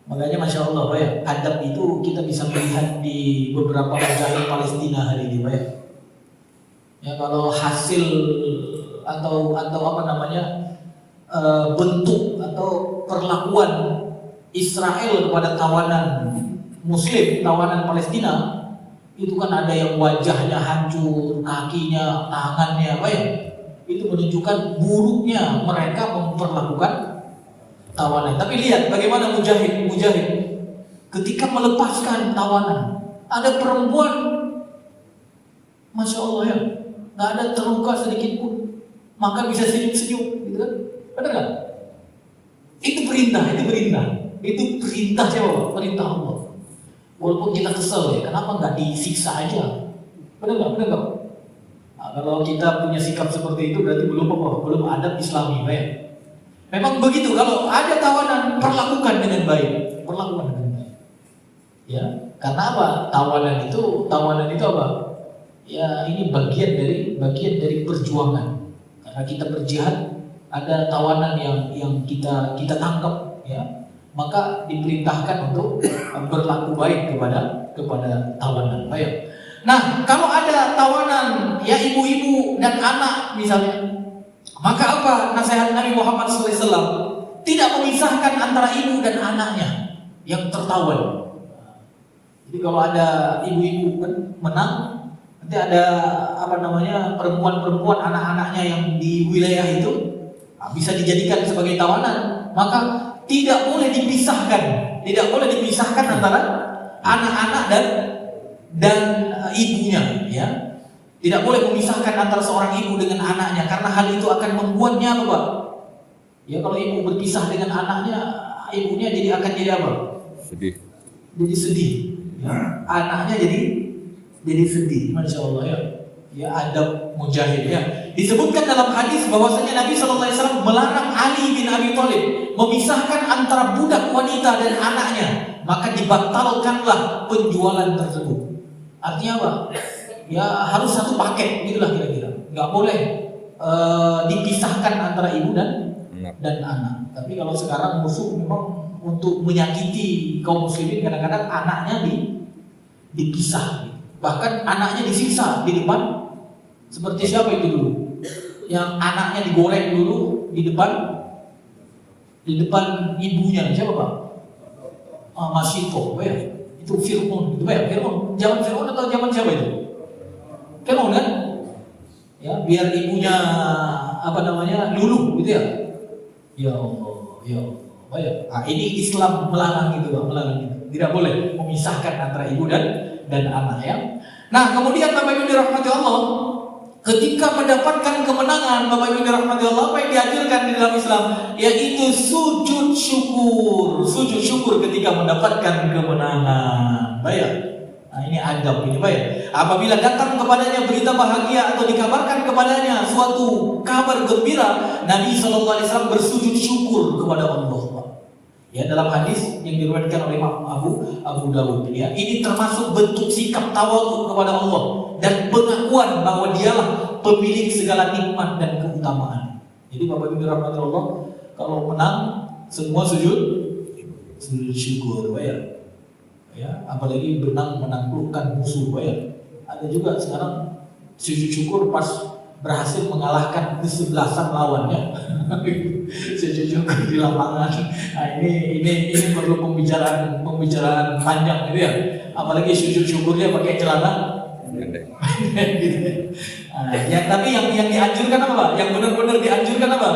Makanya Masya Allah, Pak ya, adab itu kita bisa melihat di beberapa mujahid Palestina hari ini, Pak ya. Ya, kalau hasil atau apa namanya bentuk atau perlakuan Israel kepada tawanan Muslim, tawanan Palestina, itu kan ada yang wajahnya hancur, kakinya, tangannya, Pak ya. Itu menunjukkan buruknya mereka memperlakukan tawanan. Tapi lihat bagaimana mujahid ketika melepaskan tawanan, ada perempuan, Masya Allah ya, nggak ada terluka sedikit pun, maka bisa senyum-senyum, gitu kan? Benar nggak? Itu perintah siapa? Perintah Allah. Walaupun kita kesel ya, kenapa nggak disiksa aja? Benar nggak? Nah, kalau kita punya sikap seperti itu berarti belum adab Islami, ya. Memang begitu, kalau ada tawanan perlakukan dengan baik. Ya, karena apa? Tawanan itu apa? Ya, ini bagian dari perjuangan. Karena kita berjihad, ada tawanan yang kita tangkap, ya. Maka diperintahkan untuk berlaku baik kepada tawanan. Baik. Nah, kalau ada tawanan ya ibu-ibu dan anak misalnya, maka apa nasihat Nabi Muhammad SAW? Tidak memisahkan antara ibu dan anaknya yang tertawan. Jadi kalau ada ibu-ibu kan menang, nanti ada perempuan-perempuan anak-anaknya yang di wilayah itu bisa dijadikan sebagai tawanan. Maka tidak boleh dipisahkan antara anak-anak dan ibunya, ya. Tidak boleh memisahkan antara seorang ibu dengan anaknya, karena hal itu akan membuatnya apa, Pak? Ya, kalau ibu berpisah dengan anaknya, ibunya akan jadi apa? Sedih. Jadi sedih. Ya. Anaknya jadi sedih. Masya Allah ya. Ya, adab mujahid ya. Disebutkan dalam hadis bahwasanya Nabi SAW melarang Ali bin Abi Thalib memisahkan antara budak wanita dan anaknya, maka dibatalkanlah penjualan tersebut. Artinya apa? Ya harus satu paket, gitulah kira-kira. Nggak boleh dipisahkan antara ibu dan anak. Tapi kalau sekarang musuh memang untuk menyakiti kaum muslimin, kadang-kadang anaknya dipisah, bahkan anaknya disiksa di depan. Seperti siapa itu dulu? Yang anaknya digoreng dulu di depan ibunya, siapa, Pak? Masito, ya. Itu Fir'aun, gitu ya. Fir'aun, zaman Fir'aun atau zaman siapa itu? Fir'aun kan? Ya, biar ibunya luluh gitu ya. Ya Allah. Baik. Nah, ini Islam melarang gitu, Pak, melarang gitu. Tidak boleh memisahkan antara ibu dan anak ya. Nah, kemudian Bapak Ibu dirahmati Allah, ketika mendapatkan kemenangan, Bapak Ibu dirahmati Allah, apa yang dianjurkan di dalam Islam? Yaitu sujud syukur. Sujud syukur ketika mendapatkan kemenangan. Baik. Nah, ini adab ini, baik. Apabila datang kepadanya berita bahagia atau dikabarkan kepadanya suatu kabar gembira, Nabi SAW bersujud syukur kepada Allah. Ya, dalam hadis yang diriwayatkan oleh Imam Abu Dawud, ya, ini termasuk bentuk sikap tawadhu kepada Allah dan pengakuan bahwa Dialah pemilik segala nikmat dan keutamaan. Jadi Bapak Ibu dirahmati Allah, kalau menang semua sujud syukur, ya. Ya, apalagi menaklukkan musuh, ya. Ada juga sekarang sujud syukur pas berhasil mengalahkan kesebelasan lawannya. Sujud syukur di lapangan. Nah, ini perlu pembicaraan panjang gitu ya. Apalagi sujud syukurnya pakai celana gitu. Nah, tapi yang dianjurkan apa, Pak? Yang benar-benar dianjurkan apa?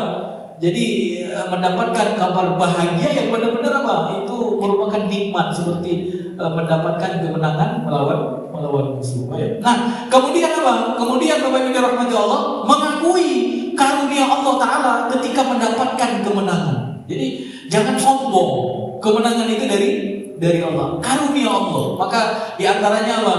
Jadi mendapatkan kabar bahagia yang benar-benar apa? Itu merupakan nikmat seperti mendapatkan kemenangan melawan musuh. Nah, kemudian apa? Kemudian Bapak Ibu dirahmati Allah, mengakui karunia Allah Ta'ala ketika mendapatkan kemenangan. Jadi jangan sombong. Kemenangan itu dari Allah, karunia Allah. Maka diantaranya apa?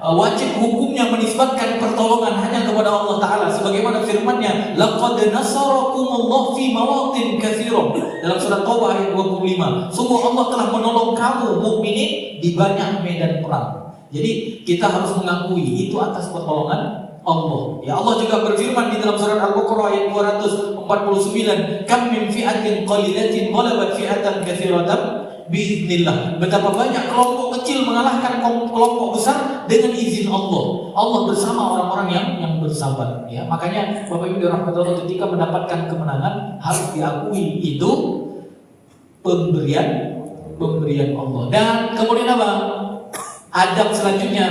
Wajib hukumnya menisbatkan pertolongan hanya kepada Allah Ta'ala, sebagaimana firman-Nya, laqad nasarakumullah fi mawatin katsira, dalam surat Taubah ayat 25. Sungguh Allah telah menolong kamu mukminin di banyak medan perang. Jadi kita harus mengakui itu atas pertolongan Allah. Ya, Allah juga berfirman di dalam surat Al-Baqarah ayat 249, kam min fi'atin qalilatin ghalabat fi'atan katsiratan biiznillah. Betapa banyak kelompok kecil mengalahkan kelompok besar dengan izin Allah. Allah bersama orang-orang yang bersabar. Ya, makanya Bapak Ibu dirahmati Allah, ketika mendapatkan kemenangan harus diakui itu pemberian Allah. Dan kemudian apa? Adab selanjutnya,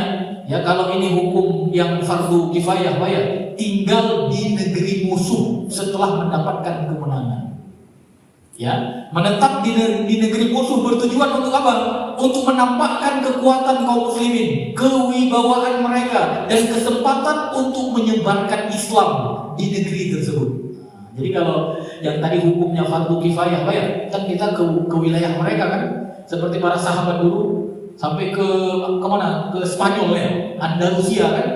ya, kalau ini hukum yang fardu kifayah, ya, tinggal di negeri musuh setelah mendapatkan kemenangan. Ya, menetap di negeri musuh bertujuan untuk apa? Untuk menampakkan kekuatan kaum muslimin, kewibawaan mereka, dan kesempatan untuk menyebarkan Islam di negeri tersebut. Jadi kalau yang tadi hukumnya fardu kifayah, ya, kan kita ke wilayah mereka kan, seperti para sahabat dulu sampai ke mana? Ke Spanyol, ya, Andalusia kan.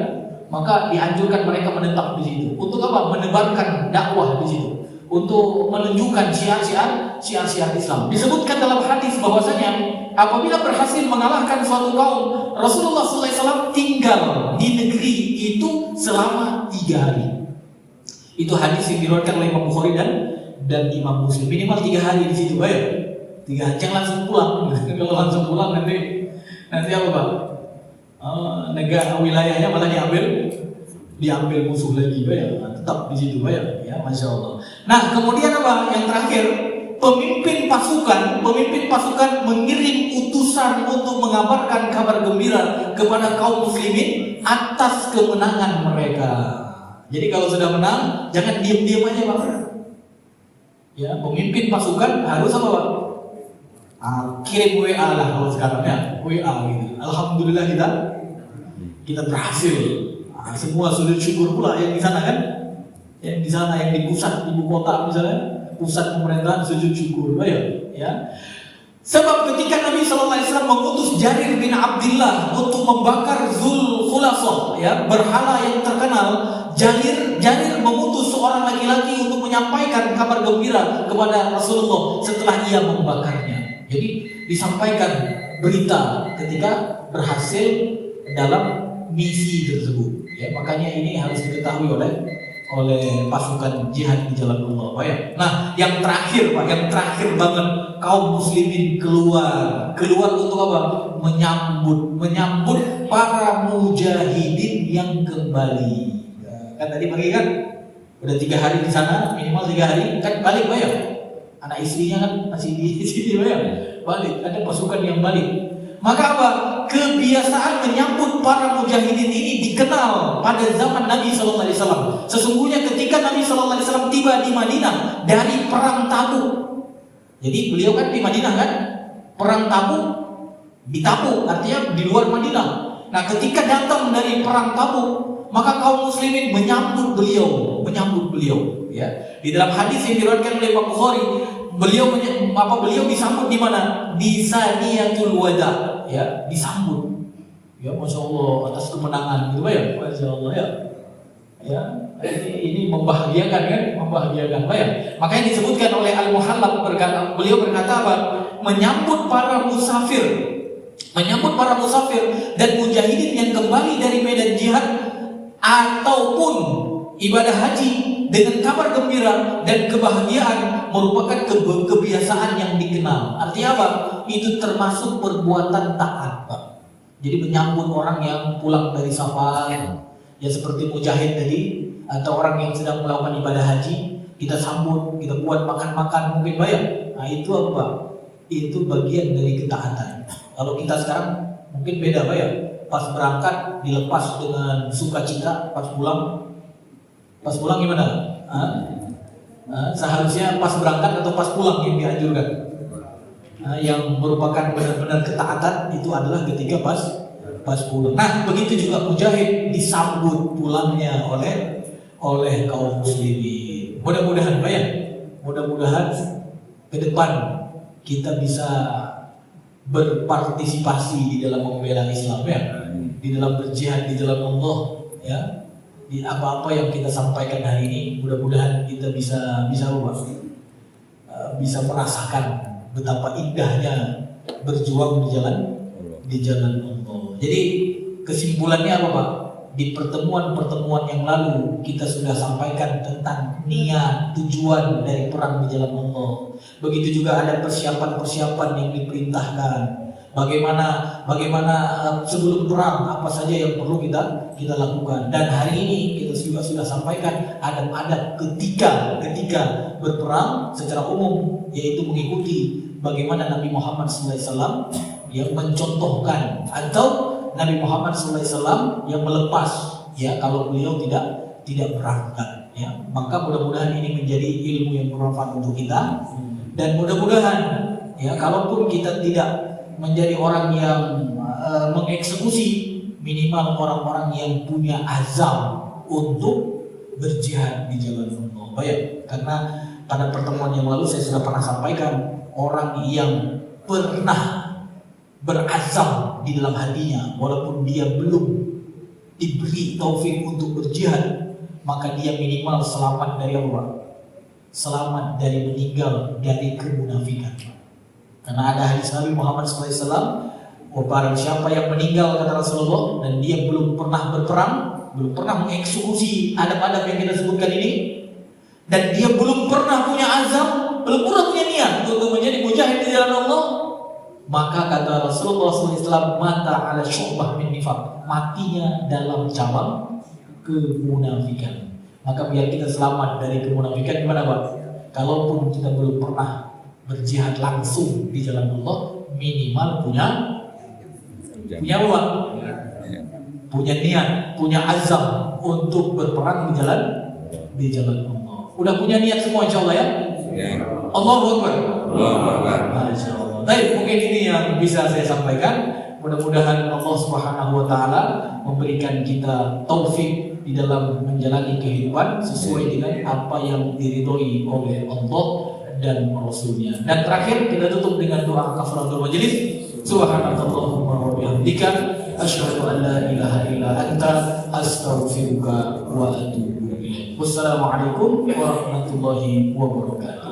Maka dianjurkan mereka menetap di situ. Untuk apa? Menebarkan dakwah di situ. Untuk menunjukkan syiar-syiar Islam. Disebutkan dalam hadis bahwasanya apabila berhasil mengalahkan suatu kaum, Rasulullah SAW tinggal di negeri itu selama 3 hari. Itu hadis yang diriwayatkan oleh Imam Bukhari dan Imam Muslim. Minimal 3 hari di situ, ya. 3 hari, jangan langsung pulang. Kalau langsung pulang nanti apa, Pak? Negara wilayahnya malah diambil musuh lagi, ya. Tetap di situ, ya, Masya Allah. Nah, kemudian apa? Yang terakhir, pemimpin pasukan mengirim utusan untuk mengabarkan kabar gembira kepada kaum muslimin atas kemenangan mereka. Jadi kalau sudah menang, jangan diam-diam aja, Pak. Ya, pemimpin pasukan harus apa, Pak? Kirim WA lah kalau sekarang, ya, WA gitu. Alhamdulillah kita berhasil. Semua sujud syukur pula yang di sana kan, yang di sana, yang di pusat ibu kota misalnya, pusat pemerintahan sujud syukur, ya. Sebab ketika Nabi SAW mengutus Jarir bin Abdullah untuk membakar Zulkhulasah, ya, berhala yang terkenal, Jarir mengutus seorang laki-laki untuk menyampaikan kabar gembira kepada Rasulullah setelah ia membakarnya. Jadi disampaikan berita ketika berhasil dalam misi tersebut. Ya, makanya ini harus diketahui oleh pasukan jihad di jalan Allah, Pak, ya. Nah, yang terakhir, Pak, yang terakhir banget, kaum muslimin keluar untuk apa? Menyambut para mujahidin yang kembali. Ya, kan tadi pagi kan udah 3 hari di sana, minimal 3 hari kan balik, Pak, ya. Anak istrinya kan masih di sini, Pak, ya. Balik, ada pasukan yang balik. Maka apa? Kebiasaan menyambut para mujahidin ini dikenal pada zaman Nabi SAW. Sesungguhnya ketika Nabi SAW tiba di Madinah dari perang Tabuk. Jadi beliau kan di Madinah kan, perang Tabuk di Tabuk, artinya di luar Madinah. Nah, ketika datang dari perang Tabuk, maka kaum muslimin menyambut beliau, ya. Di dalam hadis yang diriwayatkan oleh Imam Bukhari, beliau disambut di mana? Di Saniyatul Wada, ya, disambut. Ya, Masya Allah atas kemenangan gitu, ya, Masya Allah, ya. Ya, ini membahagiakan kan, Pak, ya. Makanya disebutkan oleh Al-Muhallab, beliau berkata apa? Menyambut para musafir dan mujahidin yang kembali dari medan jihad ataupun ibadah haji dengan kabar gembira dan kebahagiaan merupakan kebiasaan yang dikenal. Artinya apa? Itu termasuk perbuatan taat, Pak. Jadi menyambut orang yang pulang dari safar, ya seperti mujahid tadi, atau orang yang sedang melakukan ibadah haji, kita sambut, kita buat makan-makan mungkin, Pak, ya. Nah, itu apa? Itu bagian dari ketaatan. Kalau kita sekarang mungkin beda, Pak, ya. Pas berangkat dilepas dengan sukacita, pas pulang gimana? Seharusnya pas berangkat atau pas pulang yang dianjurkan. Yang merupakan benar-benar ketaatan itu adalah ketika pas pulang. Nah, begitu juga mujahid disambut pulangnya oleh kaum muslimin. Mudah-mudahan Pak ya, mudah-mudahan ke depan kita bisa berpartisipasi di dalam membela Islam ya, di dalam berjihad di jalan Allah ya. Di apa-apa yang kita sampaikan hari ini, mudah-mudahan kita bisa merasakan betapa indahnya berjuang di jalan Allah. Jadi kesimpulannya apa Pak? Di pertemuan-pertemuan yang lalu kita sudah sampaikan tentang niat, tujuan dari perang di jalan Allah. Begitu juga ada persiapan-persiapan yang diperintahkan. Bagaimana sebelum perang apa saja yang perlu kita lakukan. Dan hari ini kita juga sudah sampaikan adab-adab ketika berperang secara umum, yaitu mengikuti bagaimana Nabi Muhammad SAW yang mencontohkan, atau Nabi Muhammad SAW yang melepas ya kalau beliau tidak berangkat ya. Maka mudah-mudahan ini menjadi ilmu yang bermanfaat untuk kita, dan mudah-mudahan ya kalaupun kita tidak menjadi orang yang mengeksekusi, minimal orang-orang yang punya azam untuk berjihad di jalan Allah. Baik, karena pada pertemuan yang lalu saya sudah pernah sampaikan, orang yang pernah berazam di dalam hatinya walaupun dia belum diberi taufik untuk berjihad, maka dia minimal selamat dari Allah, selamat dari meninggal dari kemunafikan. Karena ada hadis Nabi Muhammad SAW, barang siapa yang meninggal kata Rasulullah dan dia belum pernah berperang, belum pernah mengeksekusi adab-adab yang kita sebutkan ini, dan dia belum pernah punya azam, belum pernah punya niat untuk menjadi mujahid di jalan Allah, maka kata Rasulullah SAW, mata ala syu'bah min nifaq, matinya dalam cabang kemunafikan. Maka biar kita selamat dari kemunafikan, gimana Pak? Kalaupun kita belum pernah berjihad langsung di jalan Allah, minimal punya apa? Punya niat, punya azam untuk berperang di jalan Allah. Udah punya niat semua insyaallah ya? Allahu Akbar. Masya Allah. Baik, mungkin ini yang bisa saya sampaikan. Mudah-mudahan Allah Subhanahu wa taala memberikan kita taufik di dalam menjalani kehidupan sesuai dengan apa yang diridhoi oleh Allah dan Rasulnya. Dan terakhir kita tutup dengan doa kafaratul majelis. Subhanakallahumma wa bihamdika asyhadu an la ilaha illa anta astaghfiruka wa atubu ilaik. Wassalamualaikum warahmatullahi wabarakatuh.